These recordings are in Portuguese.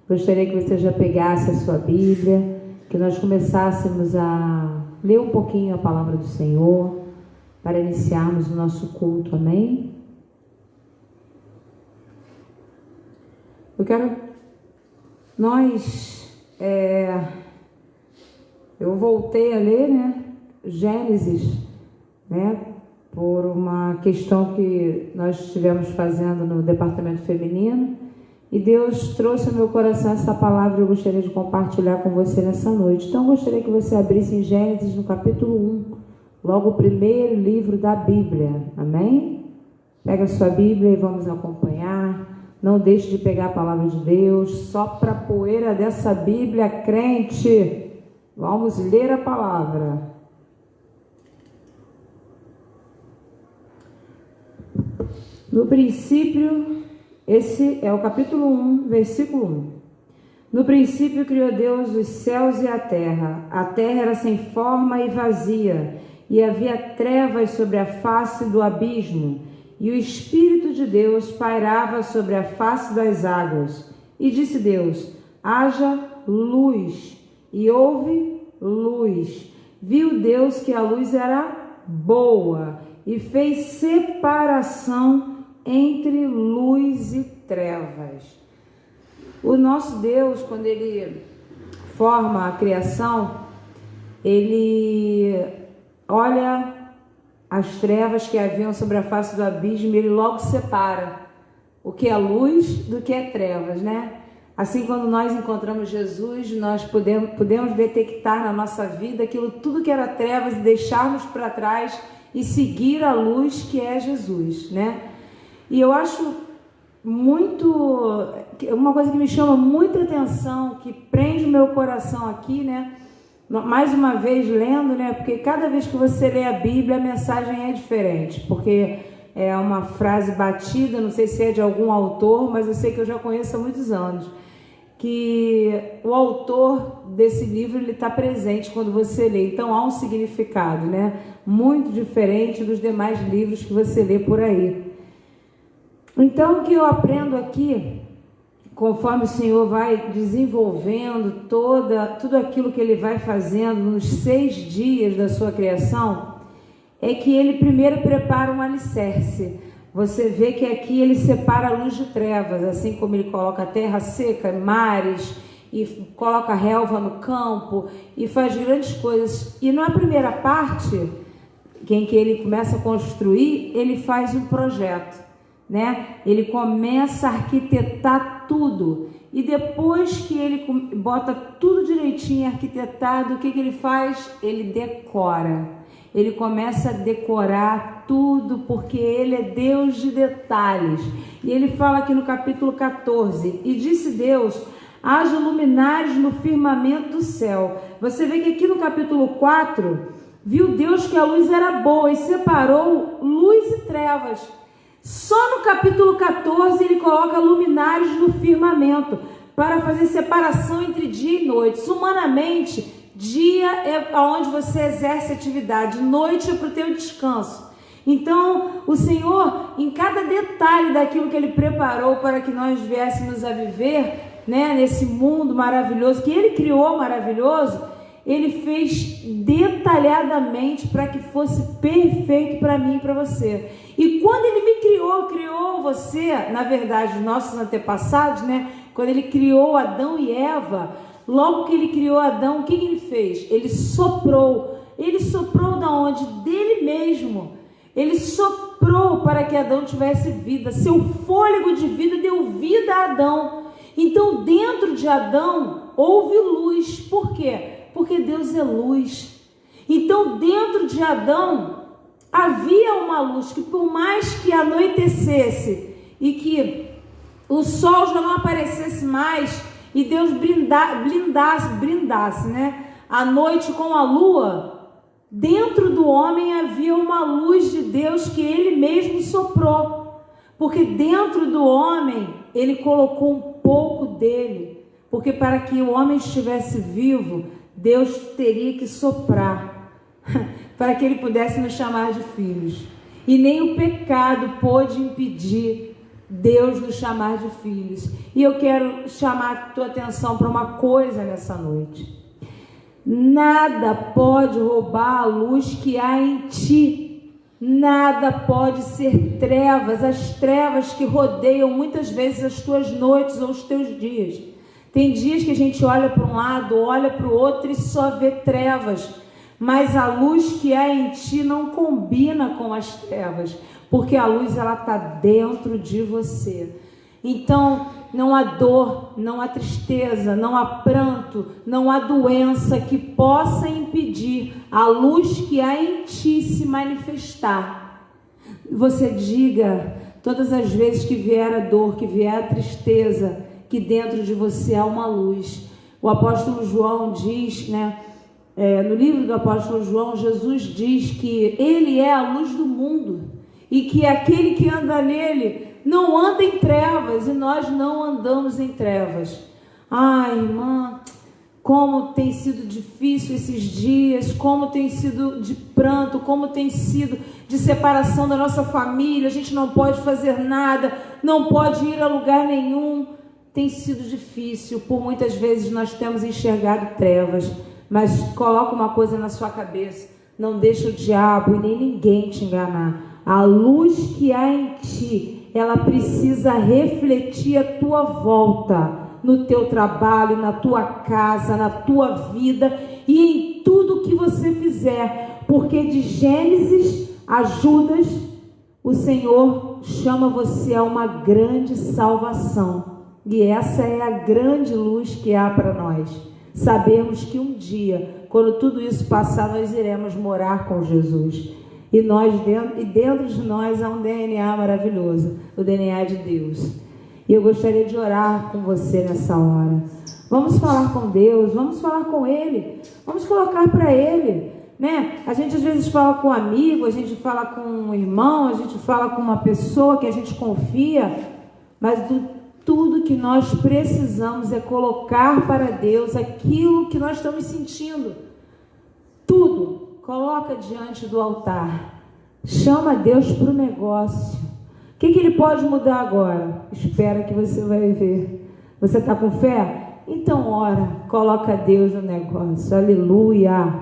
Gostaria que você já pegasse a sua Bíblia, que nós começássemos a ler um pouquinho a palavra do Senhor, para iniciarmos o nosso culto, amém? Eu voltei a ler, Gênesis, por uma questão que nós estivemos fazendo no departamento feminino, e Deus trouxe ao meu coração essa palavra e eu gostaria de compartilhar com você nessa noite. Então eu gostaria que você abrisse em Gênesis no capítulo 1, logo o primeiro livro da Bíblia, amém? Pega a sua Bíblia e vamos acompanhar. Não deixe de pegar a palavra de Deus, sopra a poeira dessa Bíblia, crente. Vamos ler a palavra. No princípio, esse é o capítulo 1, versículo 1. No princípio criou Deus os céus e a terra. A terra era sem forma e vazia, e havia trevas sobre a face do abismo, e o Espírito de Deus pairava sobre a face das águas. E disse Deus: haja luz, e houve luz. Viu Deus que a luz era boa, e fez separação entre luz e trevas. O nosso Deus, quando Ele forma a criação, Ele olha as trevas que haviam sobre a face do abismo e Ele logo separa o que é luz do que é trevas, Assim, quando nós encontramos Jesus, nós podemos detectar na nossa vida aquilo tudo que era trevas e deixarmos para trás e seguir a luz que é Jesus, E eu acho uma coisa que me chama muita atenção, que prende o meu coração aqui, mais uma vez lendo, porque cada vez que você lê a Bíblia, a mensagem é diferente, porque é uma frase batida, não sei se é de algum autor, mas eu sei que eu já conheço há muitos anos, que o autor desse livro, ele está presente quando você lê, então há um significado, muito diferente dos demais livros que você lê por aí. Então, o que eu aprendo aqui, conforme o Senhor vai desenvolvendo tudo aquilo que Ele vai fazendo nos 6 dias da sua criação, é que Ele primeiro prepara um alicerce. Você vê que aqui Ele separa a luz de trevas, assim como Ele coloca a terra seca, mares, e coloca a relva no campo, e faz grandes coisas. E na primeira parte, em que Ele começa a construir, Ele faz um projeto. Ele começa a arquitetar tudo, e depois que ele bota tudo direitinho arquitetado, o que ele faz? Ele decora, ele começa a decorar tudo, porque ele é Deus de detalhes. E ele fala aqui no capítulo 14, e disse Deus: haja luminares no firmamento do céu. Você vê que aqui no capítulo 4, viu Deus que a luz era boa e separou luz e trevas. Só no capítulo 14 ele coloca luminares no firmamento para fazer separação entre dia e noite. Humanamente, dia é onde você exerce atividade, noite é para o teu descanso. Então, o Senhor, em cada detalhe daquilo que Ele preparou para que nós viéssemos a viver, nesse mundo maravilhoso, que Ele criou maravilhoso, Ele fez detalhadamente para que fosse perfeito para mim e para você. E quando Ele me criou você, na verdade, os nossos antepassados, quando Ele criou Adão e Eva, logo que Ele criou Adão, o que Ele fez? Ele soprou. Ele soprou da onde? Dele mesmo. Ele soprou para que Adão tivesse vida. Seu fôlego de vida deu vida a Adão. Então, dentro de Adão, houve luz. Por quê? Porque Deus é luz. Então, dentro de Adão, havia uma luz que, por mais que anoitecesse e que o sol já não aparecesse mais e Deus brindasse, a noite com a lua, dentro do homem havia uma luz de Deus que Ele mesmo soprou. Porque dentro do homem, Ele colocou um pouco dele. Porque para que o homem estivesse vivo, Deus teria que soprar para que Ele pudesse nos chamar de filhos. E nem o pecado pôde impedir Deus nos chamar de filhos. E eu quero chamar a tua atenção para uma coisa nessa noite. Nada pode roubar a luz que há em ti. Nada pode ser trevas, as trevas que rodeiam muitas vezes as tuas noites ou os teus dias. Tem dias que a gente olha para um lado, olha para o outro e só vê trevas. Mas a luz que há em ti não combina com as trevas, porque a luz ela está dentro de você. Então não há dor, não há tristeza, não há pranto, não há doença que possa impedir a luz que há em ti se manifestar. Você diga todas as vezes que vier a dor, que vier a tristeza, que dentro de você há uma luz. O apóstolo João diz, no livro do apóstolo João, Jesus diz que ele é a luz do mundo e que aquele que anda nele não anda em trevas, e nós não andamos em trevas. Ai, irmã, como tem sido difícil esses dias, como tem sido de pranto, como tem sido de separação da nossa família, a gente não pode fazer nada, não pode ir a lugar nenhum. Tem sido difícil, por muitas vezes nós temos enxergado trevas, mas coloca uma coisa na sua cabeça, não deixa o diabo e nem ninguém te enganar. A luz que há em ti, ela precisa refletir a tua volta, no teu trabalho, na tua casa, na tua vida e em tudo que você fizer, porque de Gênesis a Judas, o Senhor chama você a uma grande salvação, e essa é a grande luz que há para nós. Sabemos que um dia, quando tudo isso passar, nós iremos morar com Jesus. E dentro de nós há um DNA maravilhoso, o DNA de Deus. E eu gostaria de orar com você nessa hora. Vamos falar com Deus, vamos falar com Ele, vamos colocar para Ele, A gente às vezes fala com um amigo, a gente fala com um irmão, a gente fala com uma pessoa que a gente confia, mas tudo que nós precisamos é colocar para Deus aquilo que nós estamos sentindo. Tudo. Coloca diante do altar. Chama Deus para o negócio. O que Ele pode mudar agora? Espera que você vai ver. Você está com fé? Então ora. Coloca Deus no negócio. Aleluia.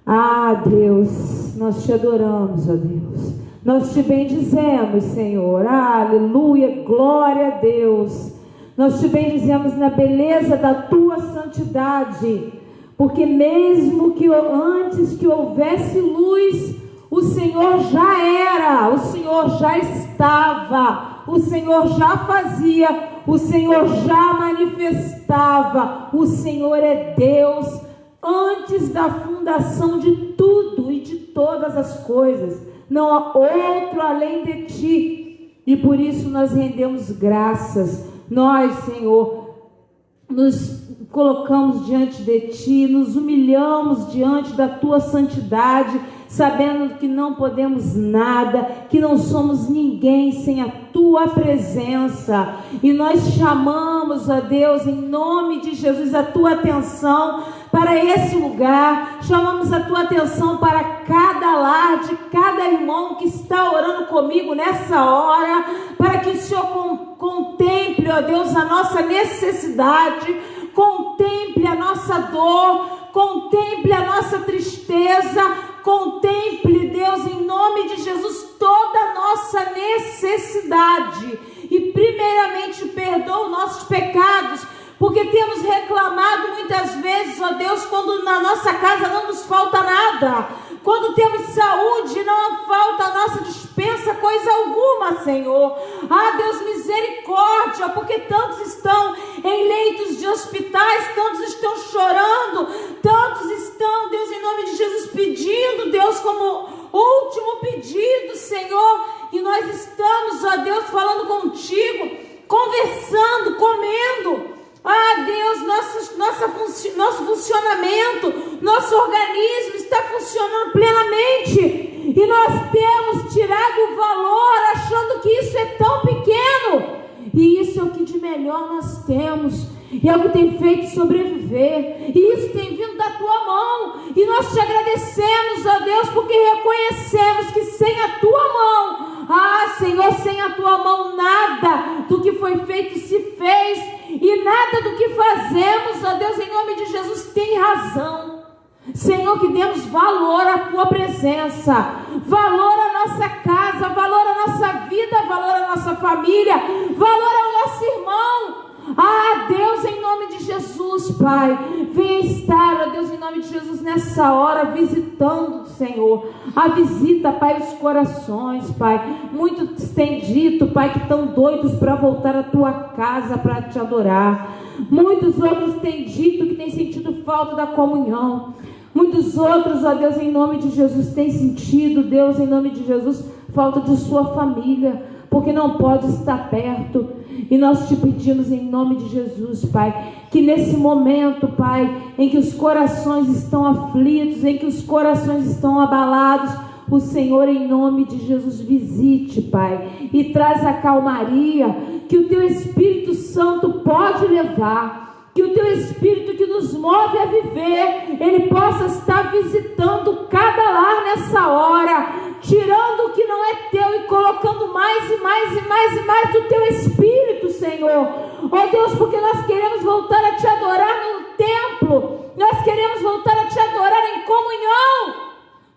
Ah, Deus, nós te adoramos, ó Deus. Nós te bendizemos, Senhor. Aleluia. Glória a Deus. Nós te bendizemos na beleza da tua santidade. Porque mesmo que antes que houvesse luz, o Senhor já era, o Senhor já estava, o Senhor já fazia, o Senhor já manifestava. O Senhor é Deus antes da fundação de tudo e de todas as coisas. Não há outro além de ti. E por isso nós rendemos graças. Nós, Senhor, nos colocamos diante de ti, nos humilhamos diante da tua santidade, sabendo que não podemos nada, que não somos ninguém sem a tua presença. E nós chamamos, ó Deus, em nome de Jesus, a tua atenção para esse lugar. Chamamos a tua atenção para cada lar de cada irmão que está orando comigo nessa hora, para que o Senhor contemple, ó Deus, a nossa necessidade, contemple a nossa dor, contemple a nossa tristeza, contemple, Deus, em nome de Jesus, toda a nossa necessidade. E primeiramente perdoa os nossos pecados, porque temos reclamado muitas vezes, ó Deus, quando na nossa casa não nos falta nada, quando temos saúde, não falta a nossa dispensa coisa alguma, Senhor. Ah, Deus, misericórdia, porque tantos estão em leitos de hospitais, tantos estão chorando, tantos estão, Deus, em nome de Jesus, pedindo, Deus, como último pedido, Senhor, e nós estamos, ó Deus, falando contigo, conversando, comendo. Ah, Deus, nosso funcionamento, nosso organismo está funcionando plenamente, e nós temos tirado o valor, achando que isso é tão pequeno, e isso é o que de melhor nós temos, e é o que tem feito sobreviver, e isso tem vindo da tua mão, e nós te agradecemos, ó Deus, porque reconhecemos que sem a tua mão Ah, Senhor, sem a tua mão nada do que foi feito se fez, e nada do que fazemos, ó Deus, em nome de Jesus, tem razão. Senhor, que demos valor à tua presença, valor à nossa casa, valor à nossa vida, valor à nossa família, valor ao nosso irmão. Ah, Deus, em nome de Jesus, Pai, venha estar, ó Deus, em nome de Jesus, nessa hora, visitando, Senhor. A visita, Pai, os corações, Pai. Muitos têm dito, Pai, que estão doidos para voltar à tua casa para te adorar. Muitos outros têm dito que têm sentido falta da comunhão. Muitos outros, ó Deus, em nome de Jesus, têm sentido, Deus, em nome de Jesus, falta de sua família, porque não pode estar perto. E nós te pedimos em nome de Jesus, Pai, que nesse momento, Pai, em que os corações estão aflitos, em que os corações estão abalados, o Senhor, em nome de Jesus, visite, Pai, e traz a calmaria que o teu Espírito Santo pode levar. Que o teu Espírito que nos move a viver, ele possa estar visitando cada lar nessa hora, tirando o que não é teu e colocando mais e mais e mais e mais do teu Espírito, Senhor. Ó Deus, porque nós queremos voltar a te adorar no templo, nós queremos voltar a te adorar em comunhão.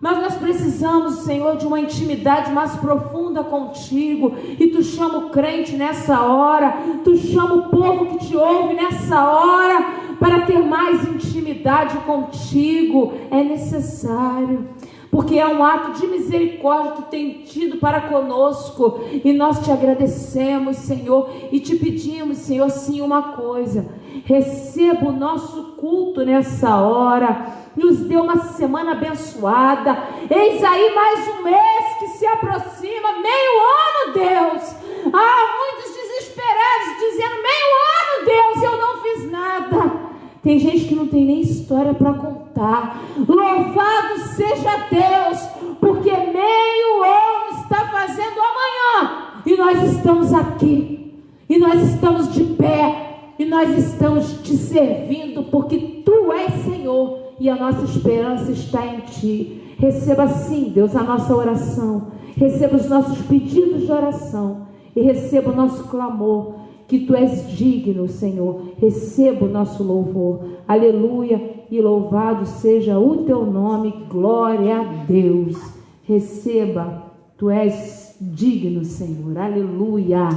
Mas nós precisamos, Senhor, de uma intimidade mais profunda contigo. E tu chama o crente nessa hora, tu chama o povo que te ouve nessa hora para ter mais intimidade contigo. É necessário, porque é um ato de misericórdia que tu tem tido para conosco. E nós te agradecemos, Senhor, e te pedimos, Senhor, sim, uma coisa: receba o nosso culto nessa hora. Nos deu uma semana abençoada. Eis aí mais um mês que se aproxima, meio ano, Deus. Ah, muitos desesperados dizendo: meio ano, Deus, eu não fiz nada. Tem gente que não tem nem história para contar. Louvado seja Deus, porque meio ano está fazendo amanhã, e nós estamos aqui, e nós estamos de pé, e nós estamos te servindo, porque tu és Senhor, e a nossa esperança está em ti. Receba sim, Deus, a nossa oração, receba os nossos pedidos de oração, e receba o nosso clamor, que tu és digno, Senhor. Receba o nosso louvor. Aleluia, e louvado seja o teu nome. Glória a Deus. Receba, tu és digno, Senhor. Aleluia.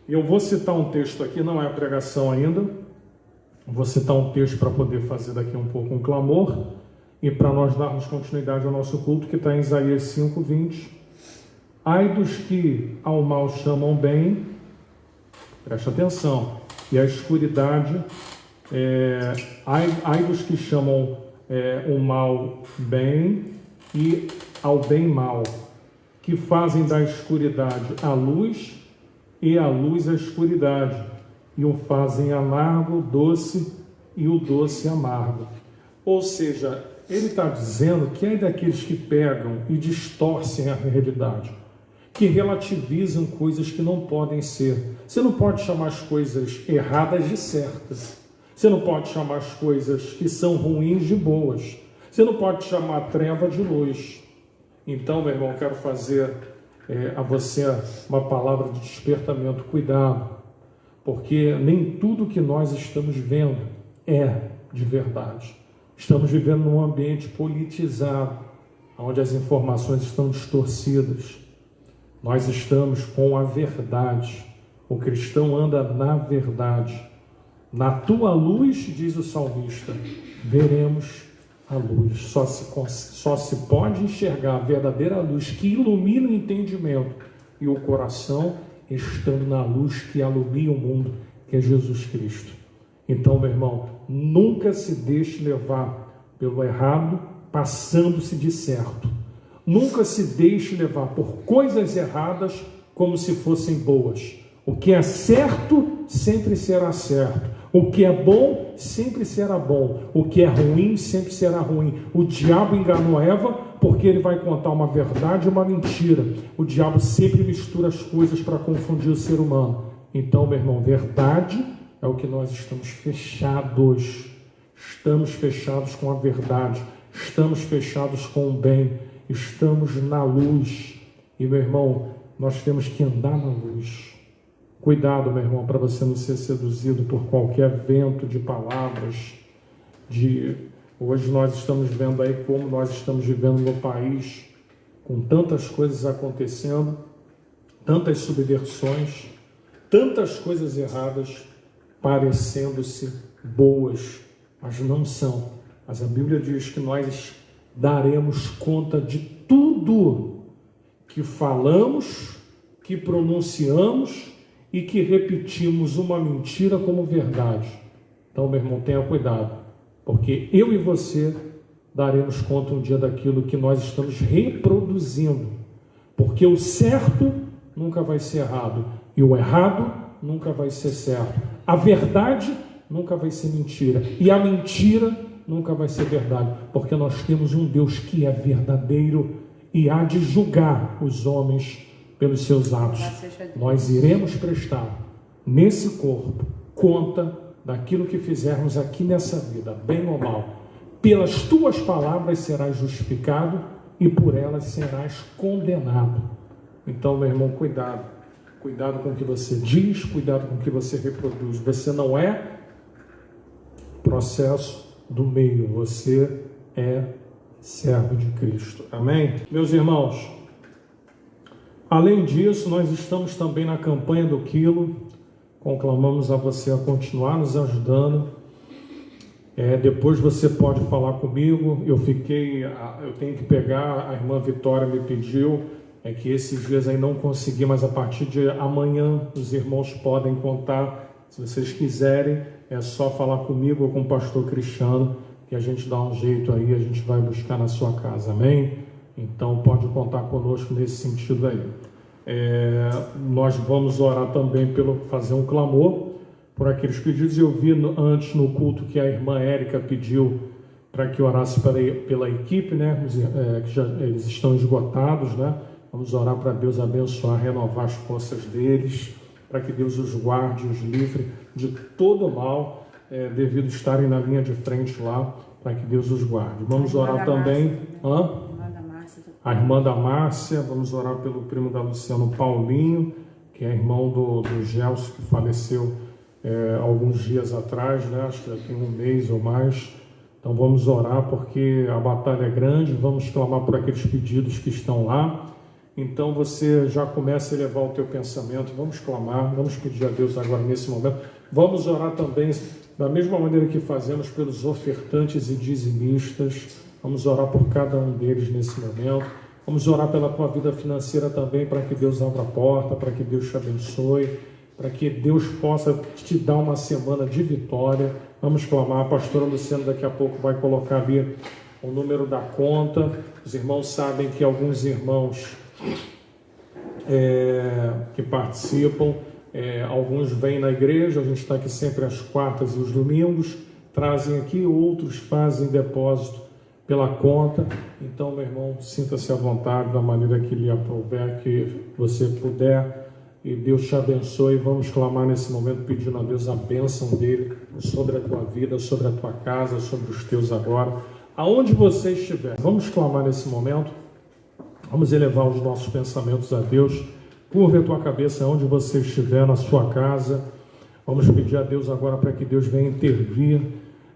Eu vou citar um texto aqui, não é a pregação ainda. Vou citar um texto para poder fazer daqui um pouco um clamor e para nós darmos continuidade ao nosso culto, que está em Isaías 5:20. Ai dos que ao mal chamam bem, presta atenção, e a escuridade, ai dos que chamam o mal bem e ao bem mal, que fazem da escuridade a luz e a luz a escuridade, e o fazem amargo, doce, e o doce amargo. Ou seja, ele está dizendo que é daqueles que pegam e distorcem a realidade, que relativizam coisas que não podem ser. Você não pode chamar as coisas erradas de certas. Você não pode chamar as coisas que são ruins de boas. Você não pode chamar a treva de luz. Então, meu irmão, quero fazer a você uma palavra de despertamento. Cuidado, porque nem tudo que nós estamos vendo é de verdade. Estamos vivendo num ambiente politizado, onde as informações estão distorcidas. Nós estamos com a verdade. O cristão anda na verdade. Na tua luz, diz o salmista, veremos a luz. Só se pode enxergar a verdadeira luz que ilumina o entendimento e o coração, estando na luz que alumia o mundo, que é Jesus Cristo. Então, meu irmão, nunca se deixe levar pelo errado, passando-se de certo. Nunca se deixe levar por coisas erradas como se fossem boas. O que é certo sempre será certo. O que é bom sempre será bom. O que é ruim sempre será ruim. O diabo enganou Eva porque ele vai contar uma verdade e uma mentira. O diabo sempre mistura as coisas para confundir o ser humano. Então, meu irmão, verdade é o que nós estamos fechados. Estamos fechados com a verdade. Estamos fechados com o bem. Estamos na luz. E, meu irmão, nós temos que andar na luz. Cuidado, meu irmão, para você não ser seduzido por qualquer vento de palavras. Hoje nós estamos vendo aí como nós estamos vivendo no país, com tantas coisas acontecendo, tantas subversões, tantas coisas erradas, parecendo-se boas, mas não são. Mas a Bíblia diz que nós daremos conta de tudo que falamos, que pronunciamos e que repetimos uma mentira como verdade. Então, meu irmão, tenha cuidado, porque eu e você daremos conta um dia daquilo que nós estamos reproduzindo, porque o certo nunca vai ser errado e o errado nunca vai ser certo. A verdade nunca vai ser mentira e a mentira nunca vai ser verdade, porque nós temos um Deus que é verdadeiro e há de julgar os homens pelos seus atos. Nós iremos prestar nesse corpo conta daquilo que fizermos aqui nessa vida, bem ou mal. Pelas tuas palavras serás justificado e por elas serás condenado. Então, meu irmão, cuidado. Cuidado com o que você diz, cuidado com o que você reproduz. Você não é processo do meio, você é servo de Cristo. Amém? Meus irmãos, além disso, nós estamos também na campanha do Quilo. Conclamamos a você a continuar nos ajudando. Depois você pode falar comigo. Eu tenho que pegar, a irmã Vitória me pediu, que esses dias aí não consegui, mas a partir de amanhã os irmãos podem contar. Se vocês quiserem, é só falar comigo ou com o pastor Cristiano, que a gente dá um jeito aí, a gente vai buscar na sua casa, amém? Então pode contar conosco nesse sentido aí. Nós vamos orar também fazer um clamor por aqueles pedidos. Eu vi antes no culto que a irmã Érica pediu para que orasse pela equipe, né? Eles estão esgotados, né? Vamos orar para Deus abençoar, renovar as forças deles, para que Deus os guarde, os livre de todo mal, devido estarem na linha de frente lá, para que Deus os guarde. Vamos orar também. A irmã da Márcia, vamos orar pelo primo da Luciano, Paulinho, que é irmão do Gelson, que faleceu alguns dias atrás, né? Acho que já tem um mês ou mais. Então vamos orar porque a batalha é grande, vamos clamar por aqueles pedidos que estão lá. Então você já começa a elevar o teu pensamento, vamos clamar, vamos pedir a Deus agora nesse momento. Vamos orar também da mesma maneira que fazemos pelos ofertantes e dizimistas. Vamos orar por cada um deles nesse momento. Vamos orar pela tua vida financeira também, para que Deus abra a porta, para que Deus te abençoe, para que Deus possa te dar uma semana de vitória. Vamos clamar. A pastora Luciana daqui a pouco vai colocar ali o número da conta. Os irmãos sabem que alguns irmãos que participam, alguns vêm na igreja, a gente está aqui sempre às quartas e os domingos, trazem aqui, outros fazem depósito pela conta. Então, meu irmão, sinta-se à vontade da maneira que lhe aprouver, que você puder, e Deus te abençoe. Vamos clamar nesse momento, pedindo a Deus a bênção dele sobre a tua vida, sobre a tua casa, sobre os teus agora, aonde você estiver. Vamos clamar nesse momento, vamos elevar os nossos pensamentos a Deus. Curva a tua cabeça onde você estiver, na sua casa. Vamos pedir a Deus agora para que Deus venha intervir,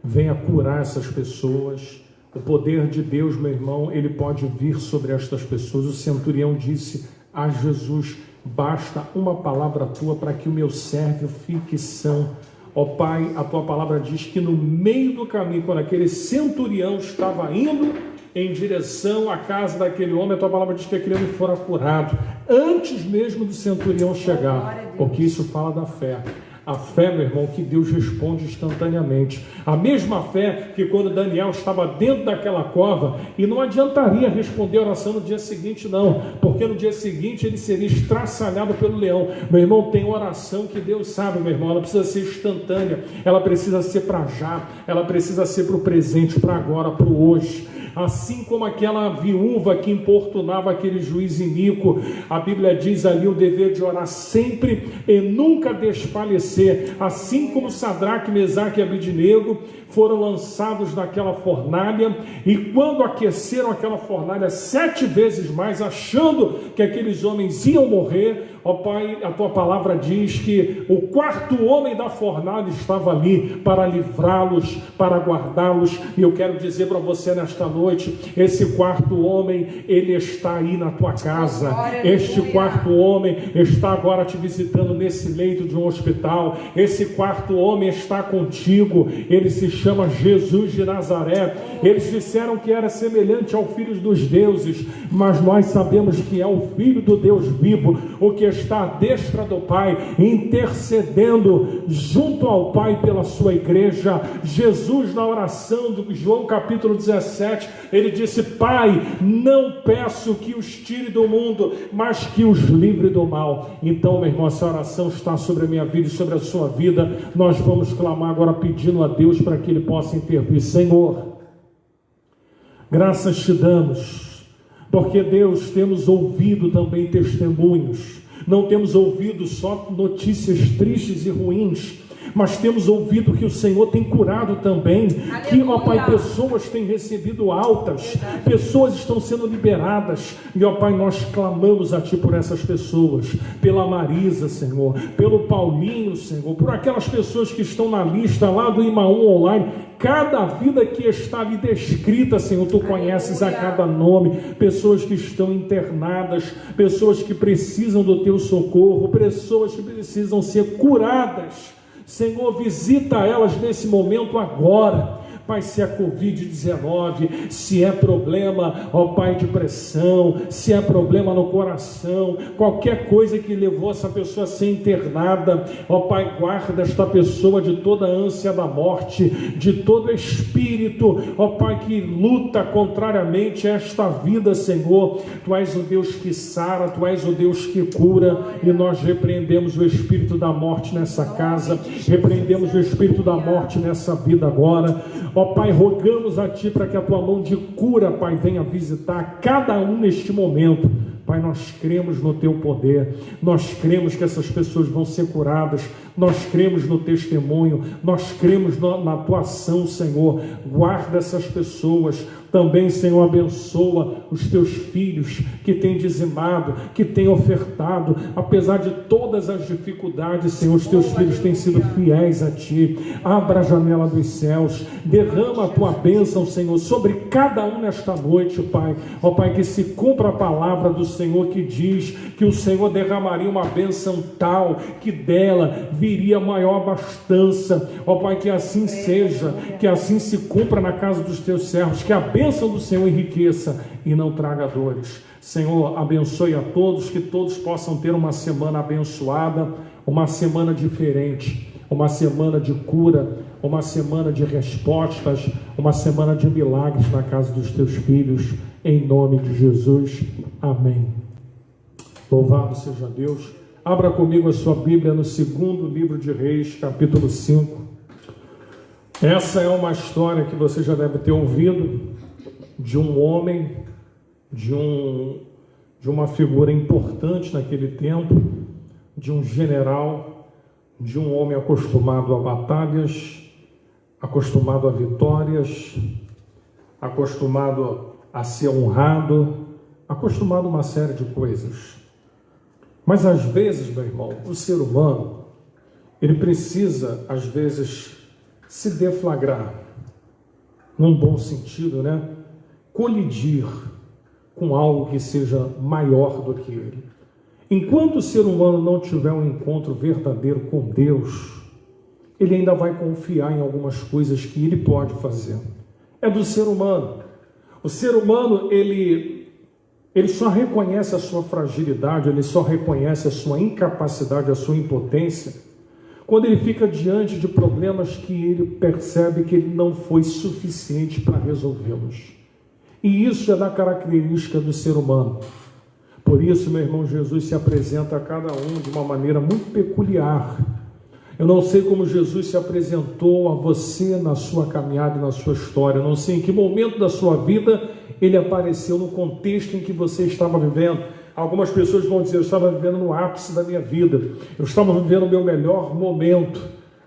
venha curar essas pessoas. O poder de Deus, meu irmão, ele pode vir sobre estas pessoas. O centurião disse a Jesus: basta uma palavra tua para que o meu servo fique são. Ó Pai, a tua palavra diz que no meio do caminho, quando aquele centurião estava indo em direção à casa daquele homem, a tua palavra diz que aquele homem fora curado, antes mesmo do centurião chegar, porque isso fala da fé. A fé, meu irmão, que Deus responde instantaneamente. A mesma fé que quando Daniel estava dentro daquela cova, e não adiantaria responder a oração no dia seguinte, não, porque no dia seguinte ele seria estraçalhado pelo leão. Meu irmão, tem oração que Deus sabe, meu irmão, ela precisa ser instantânea, ela precisa ser para já, ela precisa ser para o presente, para agora, para o hoje. assim como aquela viúva que importunava aquele juiz iníquo. A Bíblia diz ali o dever de orar sempre e nunca desfalecer, assim como Sadraque, Mesaque e Abidnego foram lançados naquela fornalha, e quando aqueceram aquela fornalha 7 vezes mais, achando que aqueles homens iam morrer, ó Pai, a tua palavra diz que o 4º homem da fornalha estava ali para livrá-los, para guardá-los. E eu quero dizer para você nesta noite, esse 4º homem, ele está aí na tua casa. Este 4º homem está agora te visitando nesse leito de um hospital. Esse 4º homem está contigo. Ele se chama Jesus de Nazaré. Eles disseram que era semelhante ao Filho dos deuses, mas nós sabemos que é o Filho do Deus vivo, o que está à destra do Pai, intercedendo junto ao Pai pela sua igreja. Jesus, na oração do João capítulo 17, ele disse: Pai, não peço que os tire do mundo, mas que os livre do mal. Então, meu irmão, essa oração está sobre a minha vida e sobre a sua vida. Nós vamos clamar agora pedindo a Deus para que Ele possa intervir. Senhor, graças te damos, porque Deus, temos ouvido também testemunhos, não temos ouvido só notícias tristes e ruins, mas temos ouvido que o Senhor tem curado também. Aleluia. Que, ó Pai, pessoas têm recebido altas, pessoas estão sendo liberadas, e ó Pai, nós clamamos a Ti por essas pessoas, pela Marisa, Senhor, pelo Paulinho, Senhor, por aquelas pessoas que estão na lista lá do Imaum Online. Cada vida que está ali descrita, Senhor, Tu conheces a cada nome. Pessoas que estão internadas, pessoas que precisam do Teu socorro, pessoas que precisam ser curadas. Senhor, visita elas nesse momento agora. Pai, se é Covid-19, se é problema, ó Pai, de pressão, se é problema no coração, qualquer coisa que levou essa pessoa a ser internada, ó Pai, guarda esta pessoa de toda a ânsia da morte, de todo espírito, ó Pai, que luta contrariamente a esta vida, Senhor. Tu és o Deus que sara, Tu és o Deus que cura, e nós repreendemos o espírito da morte nessa casa, repreendemos o espírito da morte nessa vida agora. Ó Pai, rogamos a Ti para que a Tua mão de cura, Pai, venha visitar cada um neste momento. Pai, nós cremos no Teu poder, nós cremos que essas pessoas vão ser curadas, nós cremos no testemunho, nós cremos na Tua ação, Senhor. Guarda essas pessoas. Também, Senhor, abençoa os Teus filhos que têm dizimado, que têm ofertado, apesar de todas as dificuldades, Senhor, os Teus filhos têm sido fiéis a Ti. Abra a janela dos céus, derrama a Tua bênção, Senhor, sobre cada um nesta noite, Pai. Ó Pai, que se cumpra a palavra do Senhor que diz que o Senhor derramaria uma bênção tal, que dela viria maior abastança. Ó Pai, que assim seja, que assim se cumpra na casa dos Teus servos, que a bênção do Senhor enriqueça e não traga dores. Senhor, abençoe a todos, que todos possam ter uma semana abençoada, uma semana diferente, uma semana de cura, uma semana de respostas, uma semana de milagres na casa dos Teus filhos, em nome de Jesus. Amém. Louvado seja Deus. Abra comigo a sua Bíblia no 2º livro de Reis, capítulo 5. Essa é uma história que você já deve ter ouvido, de um homem, de uma figura importante naquele tempo, de um general, de um homem acostumado a batalhas, acostumado a vitórias, acostumado a ser honrado, acostumado a uma série de coisas. Mas às vezes, meu irmão, o ser humano, ele precisa, às vezes, se deflagrar, num bom sentido, né? Colidir com algo que seja maior do que ele. Enquanto o ser humano não tiver um encontro verdadeiro com Deus, ele ainda vai confiar em algumas coisas que ele pode fazer. É do ser humano. O ser humano, ele só reconhece a sua fragilidade, ele só reconhece a sua incapacidade, a sua impotência, quando ele fica diante de problemas que ele percebe que ele não foi suficiente para resolvê-los. E isso é da característica do ser humano. Por isso, meu irmão, Jesus se apresenta a cada um de uma maneira muito peculiar. Eu não sei como Jesus se apresentou a você na sua caminhada e na sua história. Eu não sei em que momento da sua vida ele apareceu no contexto em que você estava vivendo. Algumas pessoas vão dizer: eu estava vivendo no ápice da minha vida, eu estava vivendo o meu melhor momento.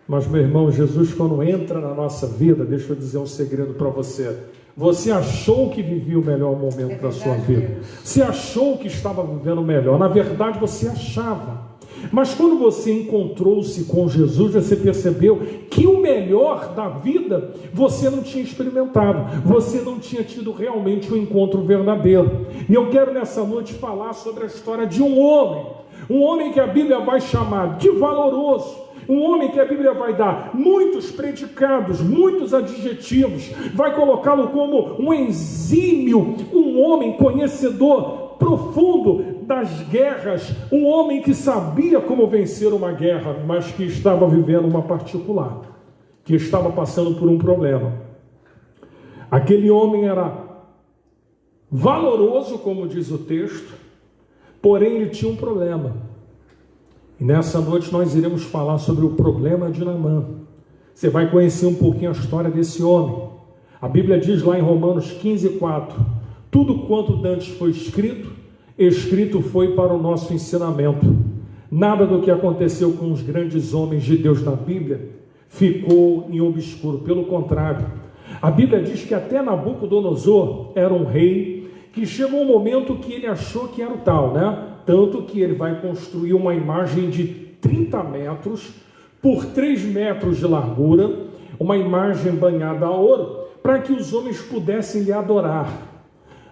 Mas, meu irmão, Jesus, quando entra na nossa vida, deixa eu dizer um segredo para você. Você achou que vivia o melhor momento da sua vida. Você achou que estava vivendo o melhor. Na verdade, você achava. Mas quando você encontrou-se com Jesus, você percebeu que o melhor da vida você não tinha experimentado. Você não tinha tido realmente um encontro verdadeiro. E eu quero nessa noite falar sobre a história de um homem que a Bíblia vai chamar de valoroso. Um homem que a Bíblia vai dar muitos predicados, muitos adjetivos, vai colocá-lo como um exímio, um homem conhecedor profundo das guerras, um homem que sabia como vencer uma guerra, mas que estava vivendo uma particular, que estava passando por um problema. Aquele homem era valoroso, como diz o texto, porém ele tinha um problema. E nessa noite nós iremos falar sobre o problema de Naamã. Você vai conhecer um pouquinho a história desse homem. A Bíblia diz lá em Romanos 15:4: tudo quanto dantes foi escrito foi para o nosso ensinamento. Nada do que aconteceu com os grandes homens de Deus na Bíblia ficou em obscuro. Pelo contrário, a Bíblia diz que até Nabucodonosor era um rei que chegou um momento que ele achou que era o tal, né? Tanto que ele vai construir uma imagem de 30 metros por 3 metros de largura, uma imagem banhada a ouro, para que os homens pudessem lhe adorar.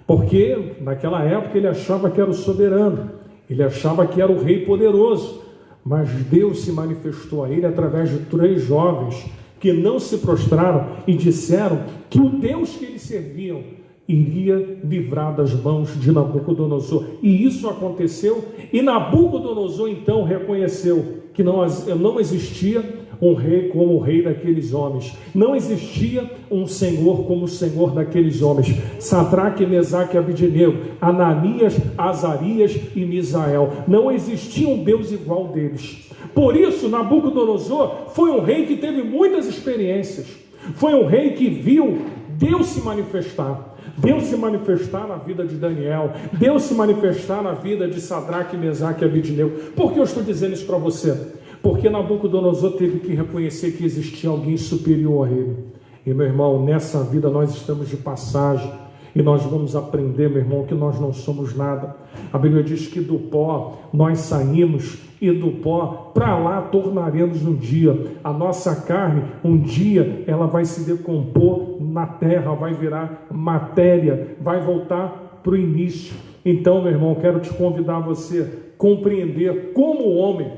Porque naquela época ele achava que era o soberano, ele achava que era o rei poderoso, mas Deus se manifestou a ele através de 3 jovens que não se prostraram e disseram que o Deus que eles serviam iria livrar das mãos de Nabucodonosor. E isso aconteceu, e Nabucodonosor então reconheceu que não existia um rei como o rei daqueles homens, não existia um senhor como o senhor daqueles homens. Sadraque, Mesaque e Abednego, Ananias, Azarias e Misael, não existia um Deus igual deles. Por isso Nabucodonosor foi um rei que teve muitas experiências, foi um rei que viu Deus se manifestar. Deus se manifestar na vida de Daniel, Deus se manifestar na vida de Sadraque, Mesaque e Abednego. Por que eu estou dizendo isso para você? Porque Nabucodonosor teve que reconhecer que existia alguém superior a ele. E, meu irmão, nessa vida nós estamos de passagem, e nós vamos aprender, meu irmão, que nós não somos nada. A Bíblia diz que do pó nós saímos, e do pó para lá tornaremos um dia. A nossa carne, um dia, ela vai se decompor na terra, vai virar matéria, vai voltar para o início. Então, meu irmão, quero te convidar a você compreender como o homem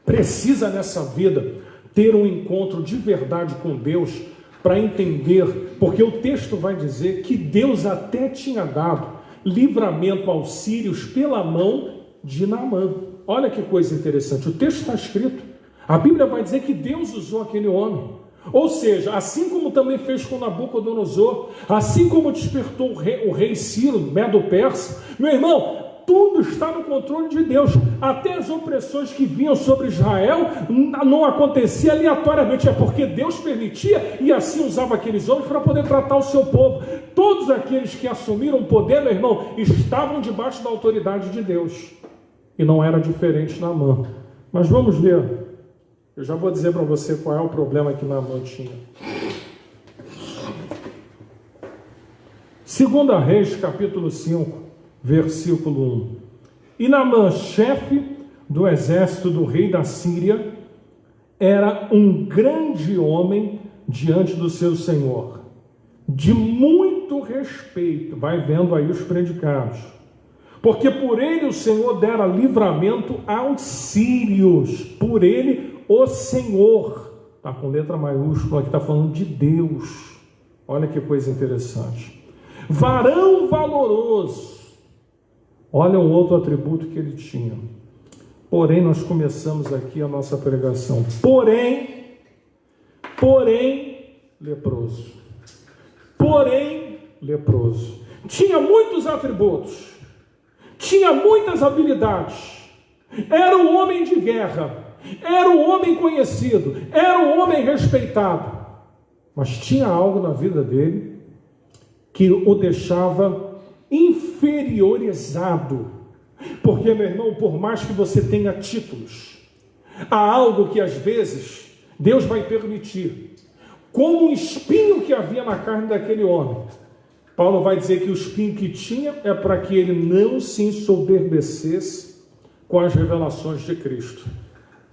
precisa nessa vida ter um encontro de verdade com Deus, para entender, porque o texto vai dizer que Deus até tinha dado livramento aos sírios pela mão de Naamã. Olha que coisa interessante, o texto está escrito, a Bíblia vai dizer que Deus usou aquele homem. Ou seja, assim como também fez com Nabucodonosor, assim como despertou o rei Ciro, Medo-Persa, meu irmão, tudo está no controle de Deus. Até as opressões que vinham sobre Israel não acontecia aleatoriamente, é porque Deus permitia e assim usava aqueles homens para poder tratar o seu povo. Todos aqueles que assumiram o poder, meu irmão, estavam debaixo da autoridade de Deus. E não era diferente Naamã. Mas vamos ler. Eu já vou dizer para você qual é o problema que Naamã tinha. 2 Reis, capítulo 5, versículo 1. E Naamã, chefe do exército do rei da Síria, era um grande homem diante do seu senhor, de muito respeito. Vai vendo aí os predicados. Porque por ele o Senhor dera livramento aos sírios. Por ele o Senhor. Está com letra maiúscula, aqui está falando de Deus. Olha que coisa interessante. Varão valoroso. Olha um outro atributo que ele tinha. Porém, nós começamos aqui a nossa pregação. Porém, leproso. Porém, leproso. Tinha muitos atributos. Tinha muitas habilidades. Era um homem de guerra. era um homem conhecido, era um homem respeitado, mas tinha algo na vida dele que o deixava inferiorizado. Porque, meu irmão, por mais que você tenha títulos, há algo que às vezes Deus vai permitir, como um espinho que havia na carne daquele homem. Paulo vai dizer que o espinho que tinha é para que ele não se ensoberbecesse com as revelações de Cristo.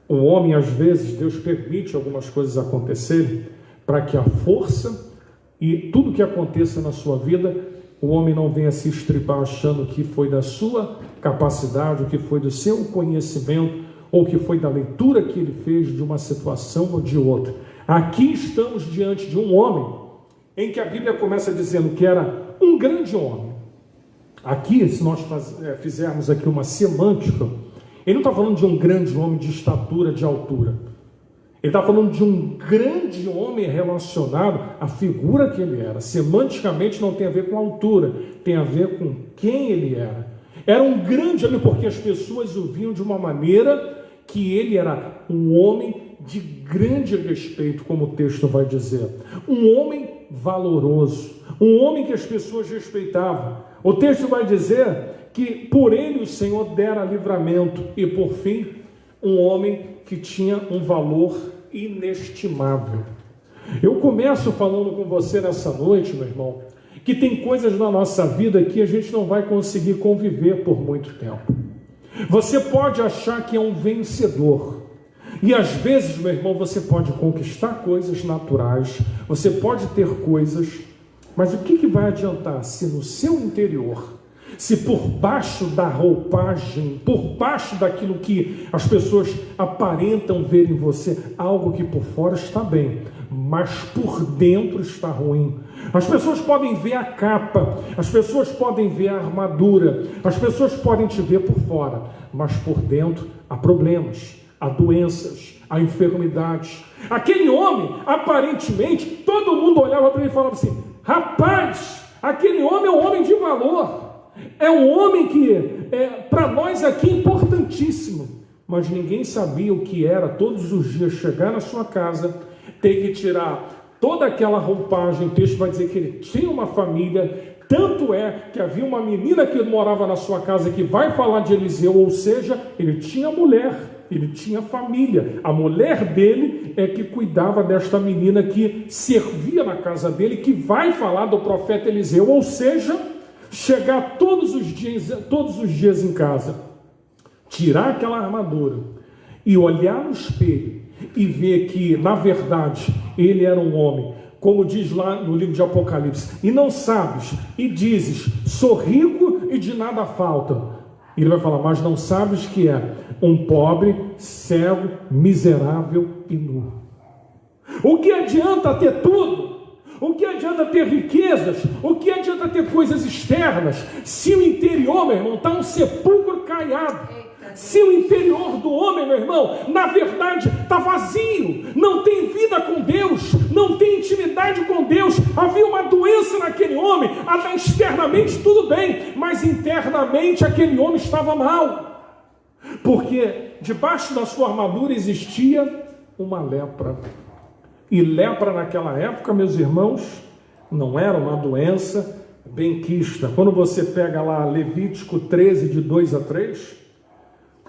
O homem, às vezes, Deus permite algumas coisas acontecerem para que a força e tudo que aconteça na sua vida, o homem não venha se estribar achando que foi da sua capacidade, ou que foi do seu conhecimento, ou que foi da leitura que ele fez de uma situação ou de outra. Aqui estamos diante de um homem em que a Bíblia começa dizendo que era um grande homem. Aqui, se nós fizermos aqui uma semântica, ele não está falando de um grande homem de estatura, de altura. Ele está falando de um grande homem relacionado à figura que ele era. Semanticamente não tem a ver com a altura, tem a ver com quem ele era. Era um grande homem porque as pessoas o viam de uma maneira que ele era um homem de grande respeito, como o texto vai dizer. Um homem valoroso, um homem que as pessoas respeitavam. O texto vai dizer que por ele o Senhor dera livramento e, por fim, um homem que tinha um valor inestimável. Eu começo falando com você nessa noite, meu irmão, que tem coisas na nossa vida que a gente não vai conseguir conviver por muito tempo. Você pode achar que é um vencedor, e às vezes, meu irmão, você pode conquistar coisas naturais, você pode ter coisas, mas o que vai adiantar se no seu interior, se por baixo da roupagem, por baixo daquilo que as pessoas aparentam ver em você, algo que por fora está bem, mas por dentro está ruim. As pessoas podem ver a capa, as pessoas podem ver a armadura, as pessoas podem te ver por fora, mas por dentro há problemas, há doenças, há enfermidades. Aquele homem, aparentemente, todo mundo olhava para ele e falava assim: rapaz, aquele homem é um homem de valor. É um homem que, para nós aqui, é importantíssimo. Mas ninguém sabia o que era todos os dias chegar na sua casa, ter que tirar toda aquela roupagem. O texto vai dizer que ele tinha uma família. Tanto é que havia uma menina que morava na sua casa que vai falar de Eliseu, ou seja, ele tinha mulher, ele tinha família. A mulher dele é que cuidava desta menina que servia na casa dele, que vai falar do profeta Eliseu, ou seja, chegar todos os dias em casa, tirar aquela armadura e olhar no espelho e ver que, na verdade, ele era um homem, como diz lá no livro de Apocalipse, e não sabes, e dizes, sou rico e de nada falta. E ele vai falar, mas não sabes que é um pobre, cego, miserável e nu. O que adianta ter tudo? O que adianta ter riquezas? O que adianta ter coisas externas? Se o interior, meu irmão, está um sepulcro caiado. Se o interior do homem, meu irmão, na verdade está vazio, não tem vida com Deus, não tem intimidade com Deus. Havia uma doença naquele homem. Até externamente tudo bem, mas internamente aquele homem estava mal, porque debaixo da sua armadura existia uma lepra. E lepra naquela época, meus irmãos, não era uma doença benquista. Quando você pega lá Levítico 13, de 2 a 3,